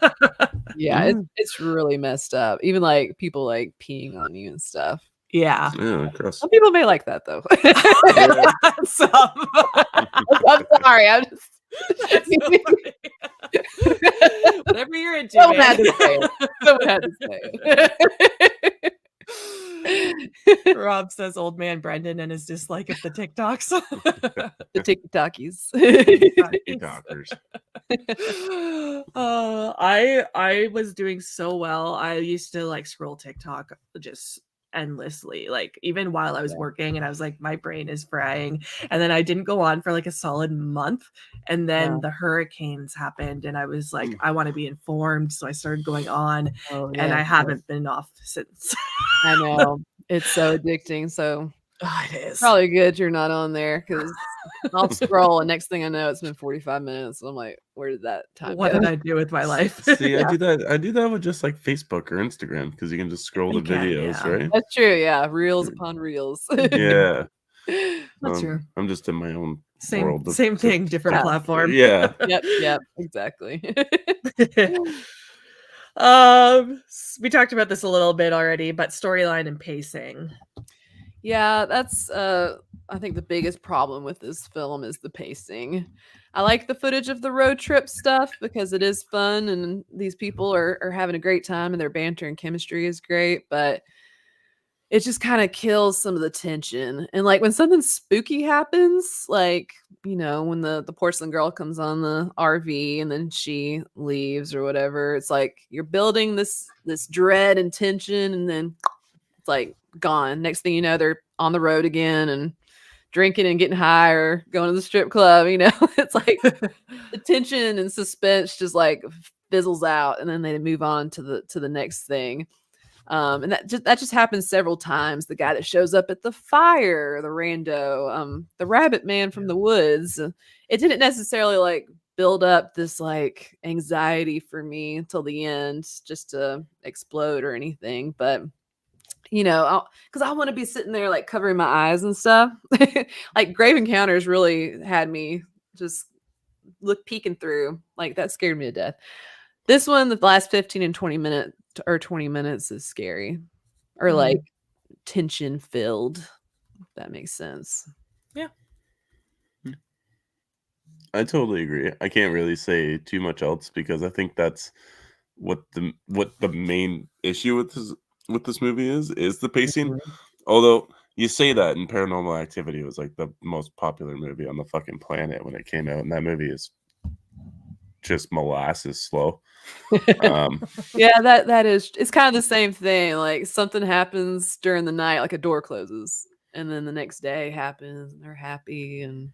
Yeah, Mm. it's really messed up. Even like people like peeing on you and stuff. Yeah. Yeah. Gross. Some people may like that though. Some. I'm sorry. I'm just That's so funny. Whatever you're into, someone had man. to say it. Someone had to say it. Rob says old man Brendan and his dislike of the TikToks. The TikTokies. TikTokers. I was doing so well. I used to like scroll TikTok just endlessly, like even while I was working, and I was like, my brain is frying. And then I didn't go on for like a solid month. And then Yeah. the hurricanes happened, and I was like, Mm. I want to be informed. So I started going on, Oh, and yeah. I haven't been off since. I know. It's so addicting. So Oh, it is. probably good you're not on there because I'll scroll and next thing I know it's been 45 minutes. And I'm like, where did that time What go? did I do with my life? See, I do that. I do that with just like Facebook or Instagram because you can just scroll the You can, videos, yeah. right? That's true. Yeah. Reels upon reels. Yeah. That's true. I'm just in my own Same world. same thing, different Yeah. platform. Yeah. Yep, exactly. We talked about this a little bit already, but storyline and pacing. Yeah, that's I think the biggest problem with this film is the pacing. I like the footage of the road trip stuff because it is fun and these people are having a great time and their banter and chemistry is great, but it just kind of kills some of the tension. And like when something spooky happens, like, when the porcelain girl comes on the RV and then she leaves or whatever, it's like you're building this dread and tension and then it's like gone. Next thing you know, they're on the road again and drinking and getting high or going to the strip club. It's like the tension and suspense just like fizzles out, and then they move on to the next thing. And that just happens several times. The guy that shows up at the fire, the rando, the rabbit man from the woods. It didn't necessarily like build up this like anxiety for me until the end, just to explode or anything. But because I want to be sitting there like covering my eyes and stuff. Like Grave Encounters really had me just peeking through. Like that scared me to death. This one, the last 15 and 20 minutes is scary or like tension filled. If that makes sense. Yeah. I totally agree. I can't really say too much else because I think that's what the main issue with this movie is the pacing. Mhm. Although you say that, and Paranormal Activity was like the most popular movie on the fucking planet when it came out, and that movie is just molasses slow. Yeah, that is, it's kind of the same thing. Like something happens during the night, like a door closes, and then the next day happens, and they're happy, and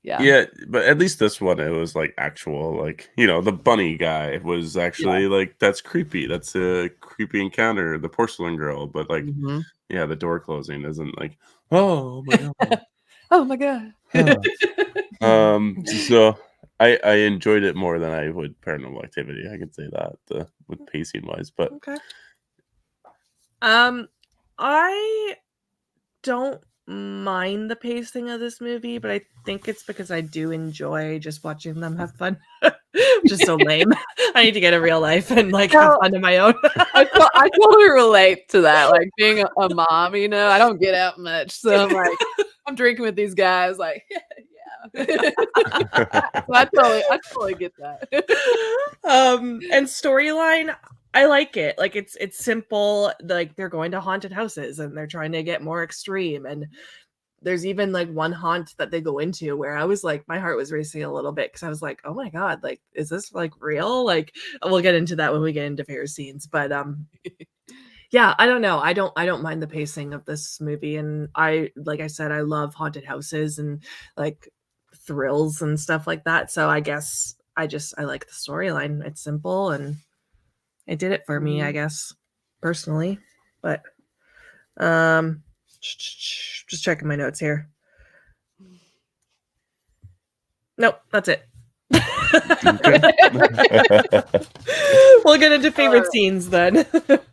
yeah, but at least this one, it was like actual, like, the bunny guy was actually like, that's creepy. That's a creepy encounter, the porcelain girl. But like, Mhm. yeah, the door closing isn't like, oh my god. Oh my god. So I enjoyed it more than I would Paranormal Activity. I can say that with pacing wise, but Okay. I don't mind the pacing of this movie, but I think it's because I do enjoy just watching them have fun. Which is so lame. I need to get a real life and like have fun on my own. I totally relate to that. Like being a mom, I don't get out much. So I'm like, I'm drinking with these guys, like, yeah. So I totally get that. And storyline, I like it. Like it's simple. Like they're going to haunted houses and they're trying to get more extreme. And there's even like one haunt that they go into where I was like, my heart was racing a little bit because I was like, oh my god, like is this like real? Like we'll get into that when we get into favorite scenes. But yeah, I don't know. I don't mind the pacing of this movie. And like I said, I love haunted houses and like thrills and stuff like that. So I guess I like the storyline. It's simple and it did it for me, I guess, personally. But just checking my notes here. Nope, that's it. We'll get into favorite scenes then.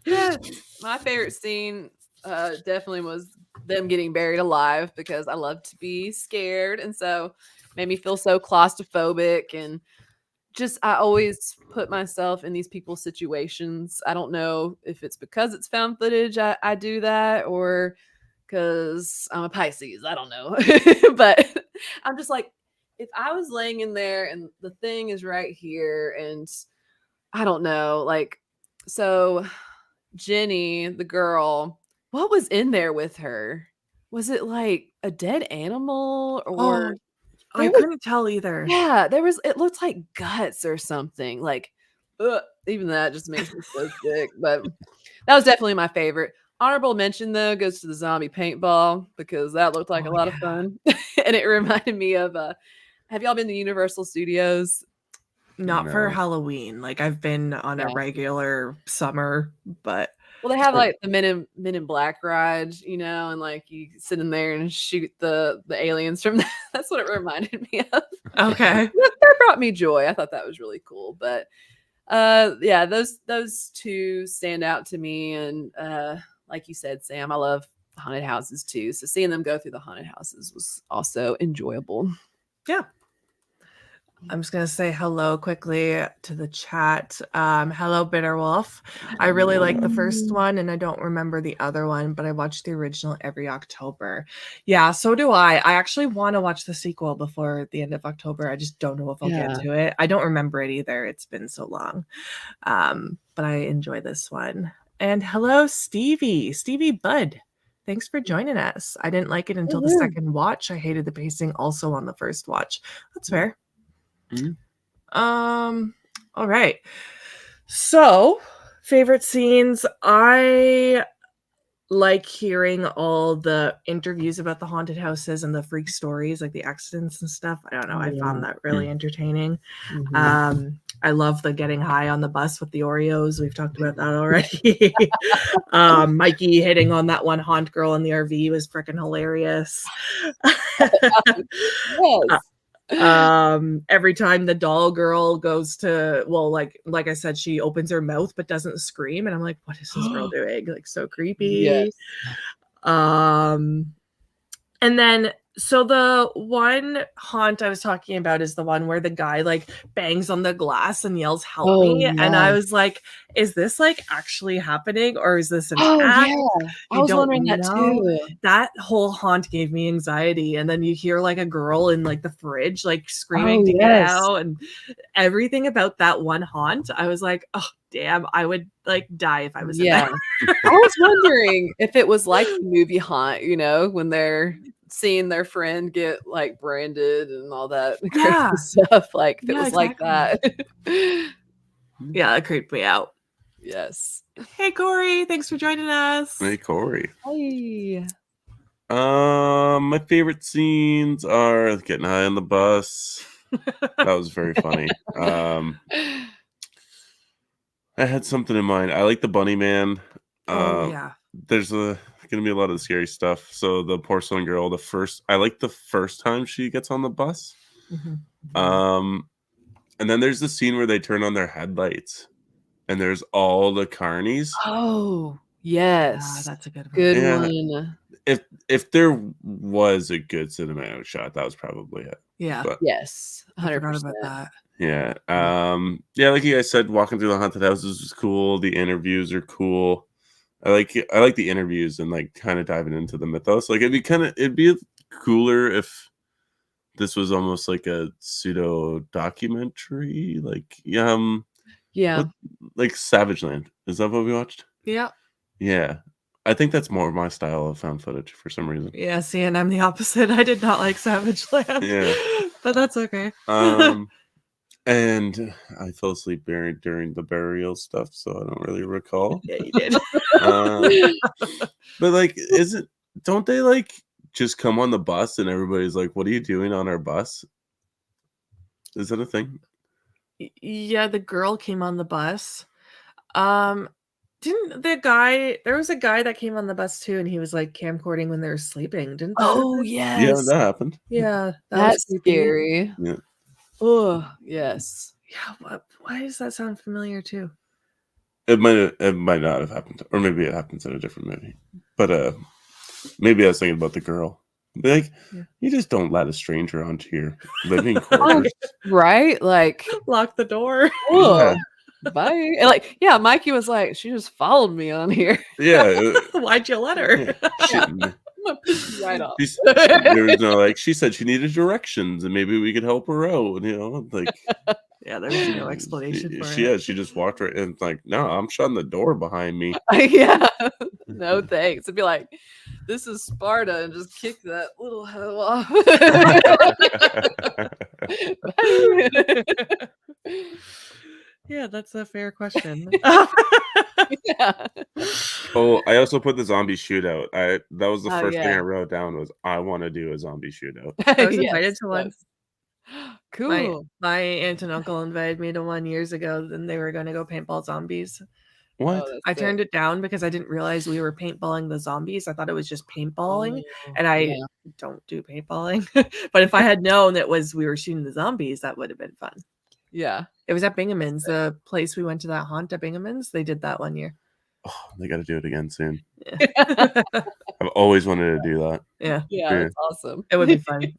Yeah, my favorite scene definitely was them getting buried alive because I love to be scared, and so made me feel so claustrophobic. And just I always put myself in these people's situations. I don't know if it's because it's found footage I do that, or because I'm a Pisces. I don't know. But I'm just like, if I was laying in there and the thing is right here, and I don't know, like, so Jenny, the girl, what was in there with her? Was it like a dead animal or I couldn't tell either. yeah, it looked like guts or something. Like, even that just makes me so sick. But that was definitely my favorite. Honorable mention though goes to the zombie paintball because that looked like a lot of fun. And it reminded me of have y'all been to Universal Studios? Not for No. Halloween. Like I've been on a regular summer, but well, they have like the Men in Black ride, and like you sit in there and shoot the aliens from that. That's what it reminded me of. okay. That brought me joy. I thought that was really cool. But yeah, those two stand out to me. And like you said, Sam, I love haunted houses too. So seeing them go through the haunted houses was also enjoyable. Yeah. I'm just going to say hello quickly to the chat. Hello, Bitter Wolf. I really like the first one, and I don't remember the other one, but I watch the original every October. Yeah, so do I. I actually want to watch the sequel before the end of October. I just don't know if I'll get to it. I don't remember it either. It's been so long. But I enjoy this one. And hello, Stevie Bud. Thanks for joining us. I didn't like it until the second watch. I hated the pacing also on the first watch. That's fair. All right. So, favorite scenes. I like hearing all the interviews about the haunted houses and the freak stories, like the accidents and stuff. I don't know. I found that really entertaining. I love the getting high on the bus with the Oreos. We've talked about that already. Mikey hitting on that one haunt girl in the RV was freaking hilarious. Yes. Every time the doll girl goes to, well, like I said, she opens her mouth but doesn't scream, and I'm like, what is this girl doing? Like, so creepy. Yes. And then so the one haunt I was talking about is the one where the guy like bangs on the glass and yells help me, and I was like, is this like actually happening, or is this an act? Yeah, I was wondering that too. That whole haunt gave me anxiety. And then you hear like a girl in like the fridge like screaming to get out, and everything about that one haunt, I was like, oh damn, I would like die if I was in there. I was wondering if it was like the movie Haunt, you know, when they're seeing their friend get like branded and all that crazy stuff, like if it was like that. Yeah, it creeped me out. Yes. Hey Corey, thanks for joining us. Hey Corey. Hey. My favorite scenes are getting high on the bus. That was very funny. I had something in mind. I like the Bunny Man. There's gonna be a lot of scary stuff. So the porcelain girl, I like the first time she gets on the bus. And then there's the scene where they turn on their headlights and there's all the carnies. Oh yes, that's a good one. Good one. If there was a good cinematic shot, that was probably it. Yeah. But, yes, 100% about that. Yeah. Yeah, like you guys said, walking through the haunted houses was cool. The interviews are cool. I like the interviews and like kind of diving into the mythos. Like it'd be cooler if this was almost like a pseudo documentary, like like Savage Land. Is that what we watched? Yeah. Yeah. I think that's more my style of found footage for some reason. Yeah, see, and I'm the opposite. I did not like Savage Land. Yeah. But that's okay. And I fell asleep during the burial stuff, so I don't really recall. Yeah, you did. But like, don't they like just come on the bus and everybody's like, what are you doing on our bus? Is that a thing? Yeah, the girl came on the bus. Didn't there was a guy that came on the bus too, and he was like camcording when they were sleeping, didn't that happen? Yes. Yeah, that happened. Yeah, that's scary. Yeah. Oh, yes. Yeah, why does that sound familiar too? It might not have happened, or maybe it happens in a different movie. But maybe I was thinking about the girl. Like, you just don't let a stranger onto your living quarters, right? Like, lock the door. Yeah. Bye. And like, yeah, Mikey was like, she just followed me on here. Yeah. Why'd you let her? Right off. There was no like, she said she needed directions and maybe we could help her out, you know, like. Yeah, there was no explanation for it. Yeah, she just walked right in, like, no, I'm shutting the door behind me. Yeah, no thanks. It'd be like, this is Sparta, and just kick that little hoe off. Yeah, that's a fair question. Yeah. Oh, I also put the zombie shootout. That was the first thing yeah. I wrote down was I want to do a zombie shootout. I was invited to one. Cool. My aunt and uncle invited me to one years ago, and they were going to go paintball zombies. What? I turned it down because I didn't realize we were paintballing the zombies. I thought it was just paintballing, and I don't do paintballing. But if I had known that we were shooting the zombies, that would have been fun. Yeah. It was at Bingaman's, the place we went to that haunt at Bingaman's. They did that one year. oh, they got to do it again soon. Yeah. I've always wanted to do that. Yeah, Yeah, that's awesome. it would be fun.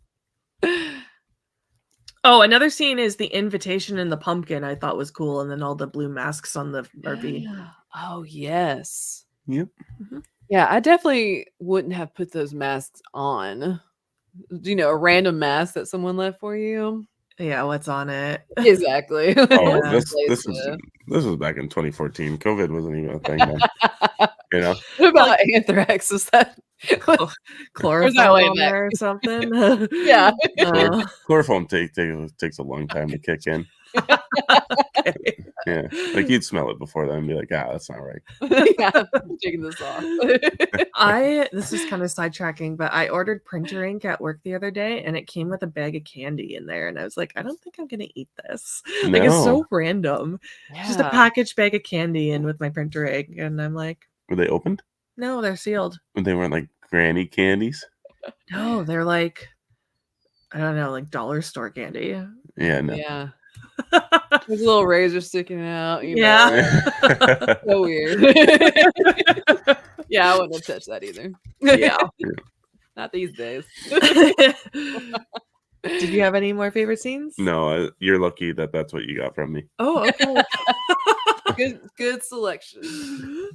Oh, another scene is the invitation in the pumpkin. I thought was cool, and then all the blue masks on the RV. Yeah. Oh yes. Yep. Yeah, I definitely wouldn't have put those masks on. You know, a random mask that someone left for you. Yeah, what's on it? Exactly. Oh, Yeah. this was back in 2014. COVID wasn't even a thing then. You know, What about anthrax? Was that Chlorophyll way on back? there or something? Yeah. chloroform takes a long time to kick in. Okay. Yeah, like you'd smell it before then and be like, that's not right. Yeah, I'm taking this off. This is kind of sidetracking, but I ordered printer ink at work the other day, and it came with a bag of candy in there, and I was like, I don't think I'm gonna eat this. Like, it's so No. random. Just a Yeah. packaged bag of candy in with my printer ink, and I'm like, Were they opened? no, they're sealed. They weren't like granny candies. No, they're like, I don't know, like dollar store candy. Yeah, no. Yeah. There's a little razor sticking out. You know. Yeah. So weird. Yeah, I wouldn't have touched that either. Yeah. Not these days. Did you have any more favorite scenes? No, you're lucky that that's what you got from me. Oh, okay. Good selection.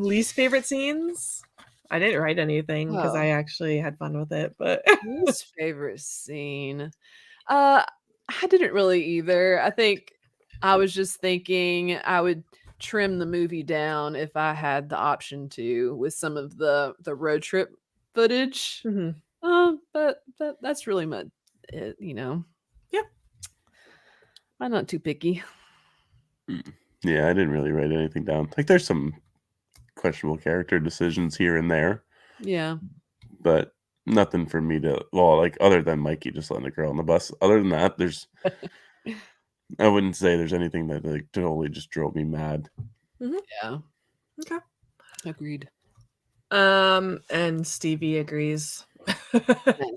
Least favorite scenes? I didn't write anything because Oh. I actually had fun with it, but Least favorite scene. I didn't really either. I think I was just thinking I would trim the movie down if I had the option to with some of the road trip footage. Mhm. But that's really it, you know. Yeah. I'm not too picky. Yeah, I didn't really write anything down. Like, there's some questionable character decisions here and there, Yeah. but nothing for me to, well, like, other than Mikey just letting the girl on the bus. Other than that, I wouldn't say there's anything that like totally just drove me mad. Yeah. Okay. Agreed. And Stevie agrees.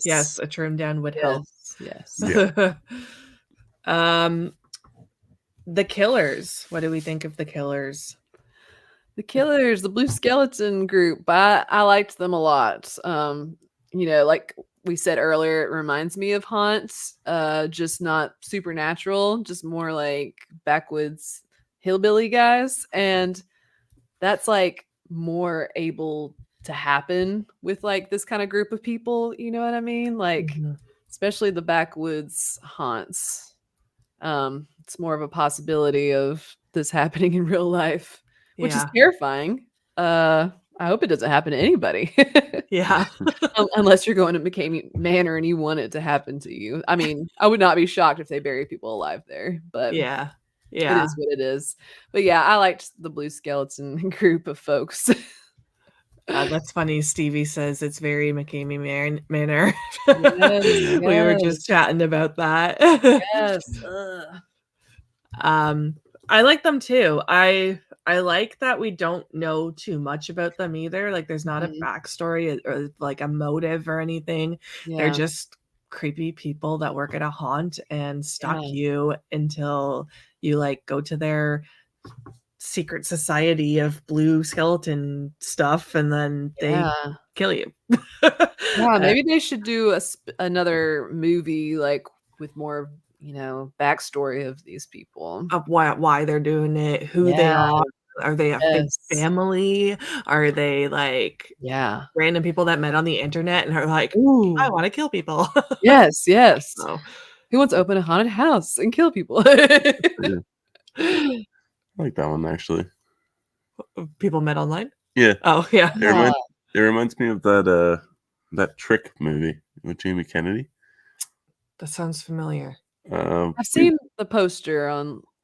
Yes, a trim down would help. Yes. Yeah. The Killers. What do we think of the Killers? The Killers, the Blue Skeleton group, I liked them a lot. You know, like we said earlier, it reminds me of Haunts, just not supernatural, just more like backwoods hillbilly guys. And that's like more able to happen with like this kind of group of people. You know what I mean? Like, especially the backwoods haunts. It's more of a possibility of this happening in real life, which is terrifying. I hope it doesn't happen to anybody. Yeah. Unless you're going to McCamey Manor and you want it to happen to you. I mean, I would not be shocked if they bury people alive there, but Yeah. it is what it is. But yeah, I liked the Blue Skeleton group of folks. That's funny. Stevie says it's very McCamey Manor. Yes, We were just chatting about that. Yes. I like them too. I like that we don't know too much about them either. Like, there's not a backstory or like a motive or anything. They're just creepy people that work at a haunt and stalk you until you like go to their secret society of blue skeleton stuff, and then they kill you. Yeah, maybe they should do another movie like with more, you know, backstory of these people, of why they're doing it, who they are they a big family, are they like random people that met on the internet and are like, ooh, I want to kill people. yes So, who wants to open a haunted house and kill people? I like that one actually. People met online. Yeah. Oh yeah. It reminds me of that Trick movie with Jamie Kennedy. That sounds familiar. I've seen the poster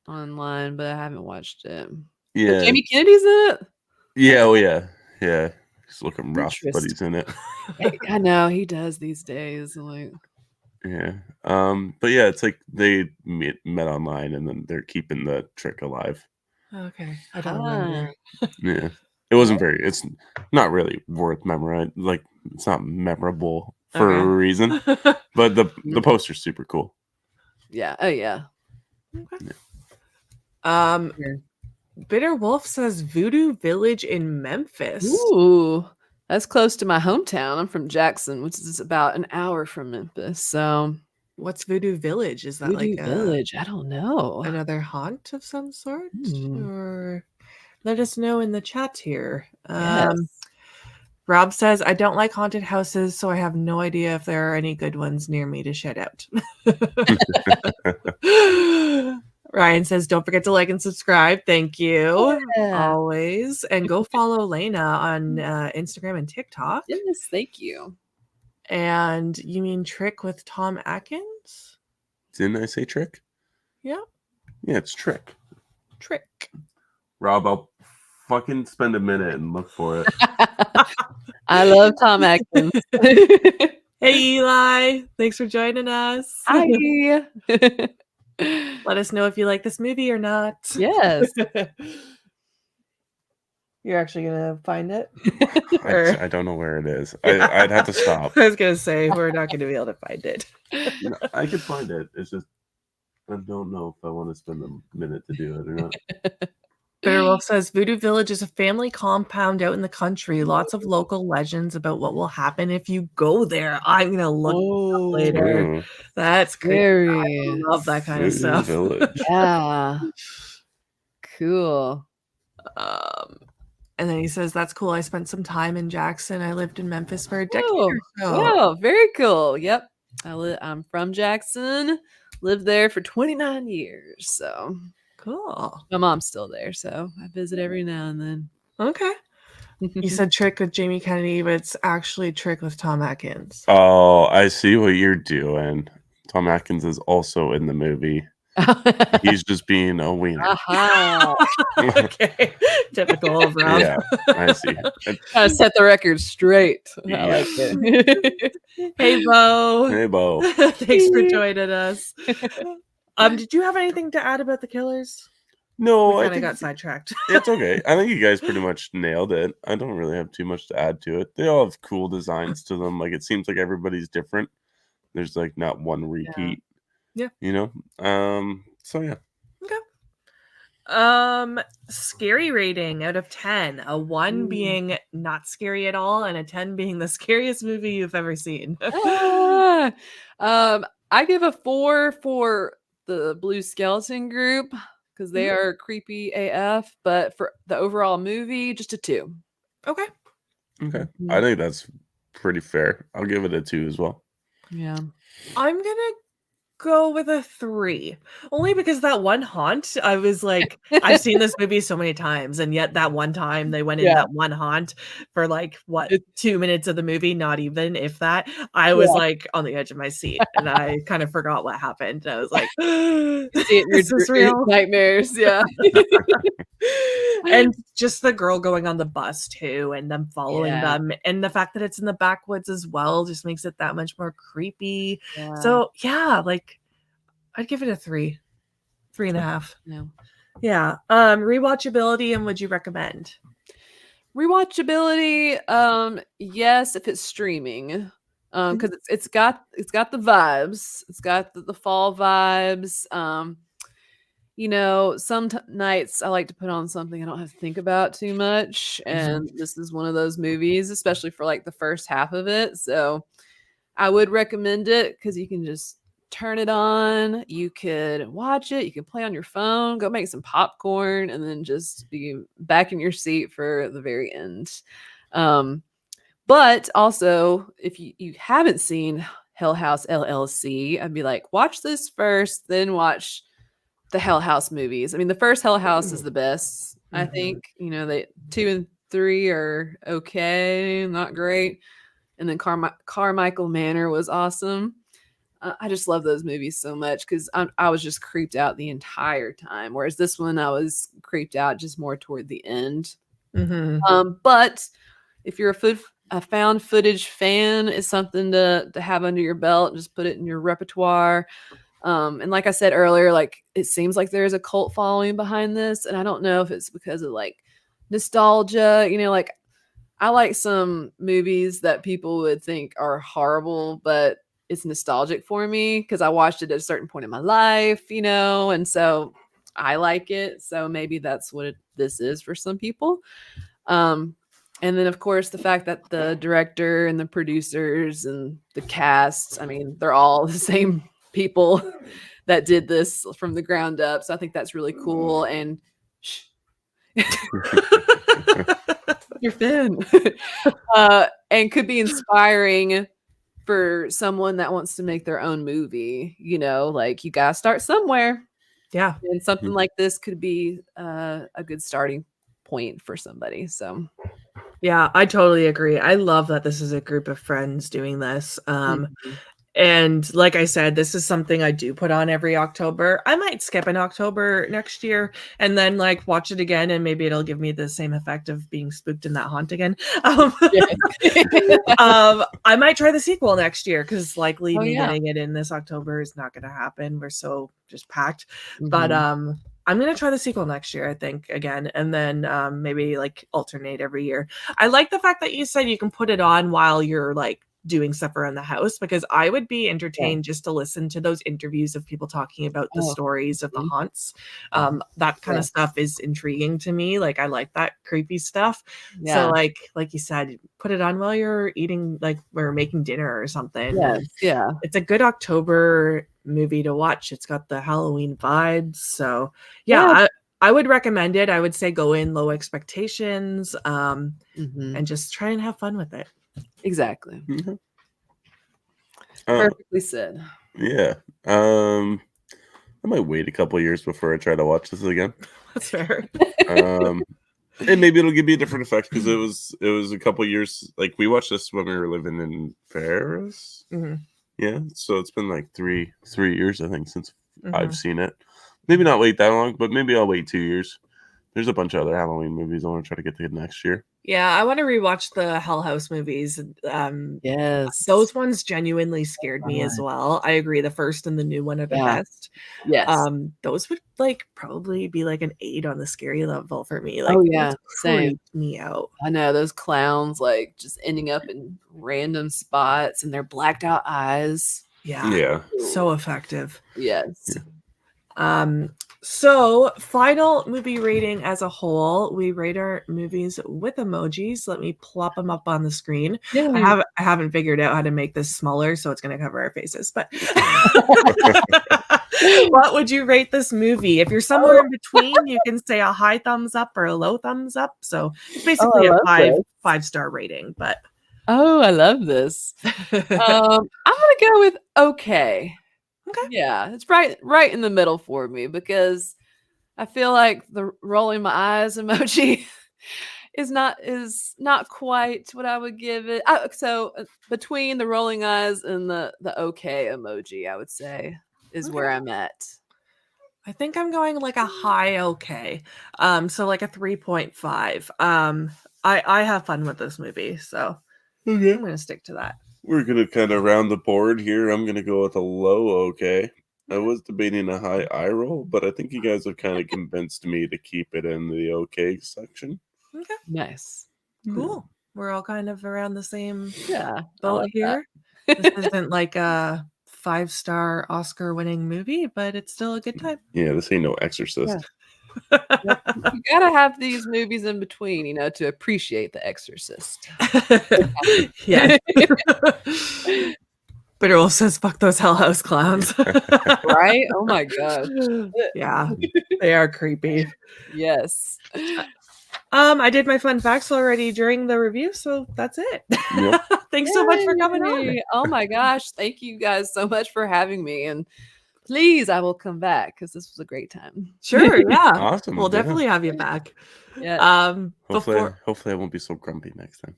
online, but I haven't watched it. Yeah. But Jamie Kennedy's in it? Yeah, oh yeah. Yeah. He's looking rough, but he's in it. I know he does these days. Like, yeah. But yeah, it's like they met online and then they're keeping the trick alive. Okay. I don't remember. Yeah. It wasn't it's not really worth memorizing. Like, it's not memorable for a reason. But the poster's super cool. Yeah. Oh yeah. Okay. Bitter Wolf says Voodoo Village in Memphis. Ooh, that's close to my hometown. I'm from Jackson, which is about an hour from Memphis. So What's Voodoo Village? Is that Voodoo like Village. I don't know. another haunt of some sort? Hmm. Or let us know in the chat here. Yes. Rob says, I don't like haunted houses, so I have no idea if there are any good ones near me to shout out. Ryan says, don't forget to like and subscribe. Thank you. Yeah. Always. And go follow Lena on Instagram and TikTok. Yes, thank you. And you mean Trick with Tom Atkins? Didn't I say Trick? Yeah. Yeah, it's Trick. Trick. Rob, I'll fucking spend a minute and look for it. I love Tom Atkins. Hey, Eli. Thanks for joining us. Hi. Let us know if you like this movie or not. Yes. You're actually going to find it? I don't know where it is. I'd have to stop. I was going to say, we're not going to be able to find it. No, I could find it. It's just, I don't know if I want to spend a minute to do it or not. Bitter Wolf says Voodoo Village is a family compound out in the country. Lots of local legends about what will happen if you go there. I'm going to look it up later. Ooh, That's great. Very. I love that kind of Voodoo stuff. Village. Yeah. Cool. And then he says, that's cool. I spent some time in Jackson. I lived in Memphis for a decade Oh, or so. wow, very cool. Yep. I'm from Jackson. Lived there for 29 years. So Cool. my mom's still there. So I visit every now and then. Okay. You said Trick with Jamie Kennedy, but it's actually Trick with Tom Atkins. Oh, I see what you're doing. Tom Atkins is also in the movie. He's just being a wiener. Aha. Okay. Typical of Rob. Yeah, I see. Gotta set the record straight. I Yeah. like it. Hey, Bo. Hey, Bo. Thanks for joining us. Did you have anything to add about the Killers? No, We I kind of think got sidetracked. it's okay. I think you guys pretty much nailed it. I don't really have too much to add to it. They all have cool designs to them. Like, it seems like everybody's different. There's like not one repeat. Yeah. You know? So yeah. Scary rating out of 10. A 1 being not scary at all, and a 10 being the scariest movie you've ever seen. I give a 4 for the Blue Skeleton group because they are creepy AF, but for the overall movie, just a 2. Okay. Okay. I think that's pretty fair. I'll give it a 2 as well. Yeah. I'm gonna go with a 3. Only because that one haunt, I was like, I've seen this movie so many times, and yet that one time they went in that one haunt for like 2 minutes of the movie, not even if that. I was like on the edge of my seat, and I kind of forgot what happened. And I was like, See it in "This is your real." nightmares. Yeah. And just the girl going on the bus too, and them following Yeah. them, and the fact that it's in the backwoods as well just makes it that much more creepy. Yeah. So yeah, like I'd give it a 3, 3.5. No. Yeah. Rewatchability, and would you recommend? Rewatchability, yes, if it's streaming. Because it's got the vibes. It's got the fall vibes. You know, some nights I like to put on something I don't have to think about too much. And this is one of those movies, especially for like the first half of it. So I would recommend it because you can just turn it on. You could watch it. You can play on your phone, go make some popcorn, and then just be back in your seat for the very end. But also, if you haven't seen Hell House LLC, I'd be like, watch this first, then watch the Hell House movies. I mean, the first Hell House is the best. I think, you know, they 2 and 3 are okay, not great. And then Carmichael Manor was awesome. I just love those movies so much because I was just creeped out the entire time. Whereas this one, I was creeped out just more toward the end. But if you're a found footage fan, it's something to have under your belt. Just put it in your repertoire. And like I said earlier, like it seems like there's a cult following behind this. And I don't know if it's because of like nostalgia, you know, like I like some movies that people would think are horrible, but it's nostalgic for me because I watched it at a certain point in my life, you know, and so I like it, so maybe that's what this is for some people. And then, of course, the fact that the director and the producers and the cast, I mean, they're all the same people that did this from the ground up. So I think that's really cool. And you're Finn. And could be inspiring for someone that wants to make their own movie. You know, like you got to start somewhere. Yeah. And something like this could be a good starting point for somebody. So Yeah, I totally agree. I love that this is a group of friends doing this. And like I said, this is something I do put on every October. I might skip an October next year and then like watch it again, and maybe it'll give me the same effect of being spooked in that haunt again. I might try the sequel next year because likely getting it in this October is not going to happen. We're so just packed. But I'm going to try the sequel next year, I think, again, and then maybe like alternate every year. I like the fact that you said you can put it on while you're like doing stuff around the house, because I would be entertained just to listen to those interviews of people talking about the stories of the haunts. That kind of stuff is intriguing to me. Like I like that creepy stuff. So like you said, put it on while you're eating, like we're making dinner or something. Yeah. It's a good October movie to watch. It's got the Halloween vibes. So I would recommend it. I would say go in low expectations and just try and have fun with it. Exactly. Perfectly said. Yeah. I might wait a couple years before I try to watch this again. That's fair. And maybe it'll give me a different effect because it was a couple years. Like we watched this when we were living in Paris. Yeah, so it's been like three years, I think, since I've seen it. Maybe not wait that long, but maybe I'll wait 2 years. There's a bunch of other Halloween movies I want to try to get to next year. Yeah, I want to rewatch the Hell House movies. Yes. Those ones genuinely scared me as well. I agree. The first and the new one are the best. Yes. Those would like probably be like an 8 on the scary level for me. Like, same. Creeped me out. I know those clowns like just ending up in random spots and their blacked out eyes. Yeah. So effective. Yes. So final movie rating as a whole, we rate our movies with emojis. Let me plop them up on the screen. I haven't figured out how to make this smaller, so it's going to cover our faces. But what would you rate this movie? If you're somewhere in between, you can say a high thumbs up or a low thumbs up. So it's basically a 5-star rating. But I love this. I'm gonna go with okay. Okay. Yeah, it's right in the middle for me because I feel like the rolling my eyes emoji is not quite what I would give it. So between the rolling eyes and the okay emoji, I would say is where I'm at. I think I'm going like a high okay. So like a 3.5. I have fun with this movie, so I'm gonna stick to that. We're going to kind of round the board here. I'm going to go with a low okay. I was debating a high eye roll, but I think you guys have kind of convinced me to keep it in the okay section. Okay. Nice. Cool. We're all kind of around the same boat here. This isn't like a 5-star Oscar-winning movie, but it's still a good time. Yeah, this ain't no Exorcist. You gotta have these movies in between, to appreciate The Exorcist. Yeah. But it also says fuck those Hell House clowns. Right? Oh my gosh. Yeah. They are creepy. Yes. I did my fun facts already during the review, so that's it. Yep. Thanks so much for coming on. Oh my gosh. Thank you guys so much for having me. And please, I will come back because this was a great time. Sure, yeah. Awesome. We'll definitely have you back. Yeah. Hopefully I won't be so grumpy next time.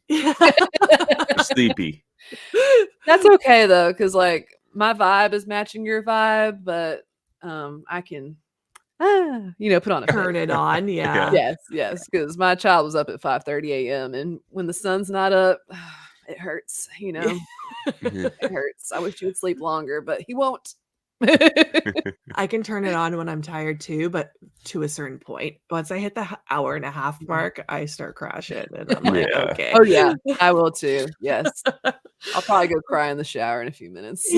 Or sleepy. That's okay though, because like my vibe is matching your vibe, but I can put on a turn it on. Yeah. Yes, because my child was up at 5:30 a.m. and when the sun's not up, it hurts, It hurts. I wish he would sleep longer, but he won't. I can turn it on when I'm tired too, but to a certain point. Once I hit the hour and a half mark, I start crashing, and I'm like, okay. Oh yeah, I will too. Yes, I'll probably go cry in the shower in a few minutes.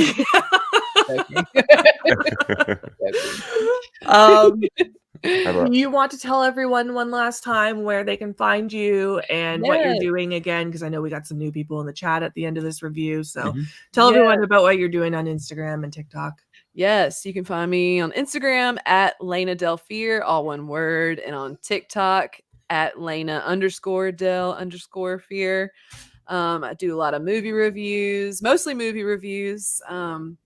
How about You want to tell everyone one last time where they can find you and what you're Yes. doing again? Because I know we got some new people in the chat at the end of this review. So Mhm. tell Yes. everyone about what you're doing on Instagram and TikTok. Yes, you can find me on Instagram at Lena Del Fear, all one word, and on TikTok at Lena_Del_Fear. I do a lot of movie reviews, mostly movie reviews, and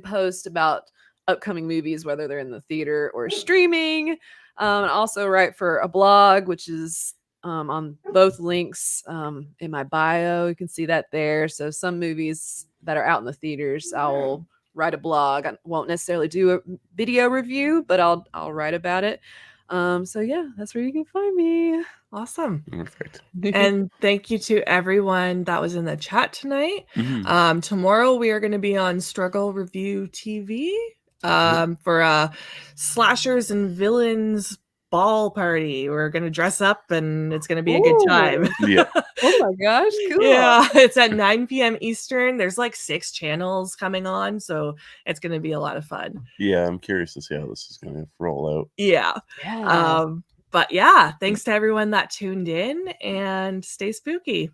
post about upcoming movies, whether they're in the theater or streaming. And also write for a blog, which is on both links in my bio. You can see that there. So some movies that are out in the theaters, I'll write a blog. I won't necessarily do a video review, but I'll write about it. So yeah, that's where you can find me. Awesome. Perfect. And thank you to everyone that was in the chat tonight. Mhm. Tomorrow we are going to be on Struggle Review TV for a slashers and villains ball party. We're going to dress up and it's going to be a good time. Yeah. Oh my gosh, cool. Yeah, it's at 9 p.m. Eastern. There's like 6 channels coming on, so it's going to be a lot of fun. Yeah, I'm curious to see how this is going to roll out. Yeah. Yeah. But yeah, thanks to everyone that tuned in and stay spooky.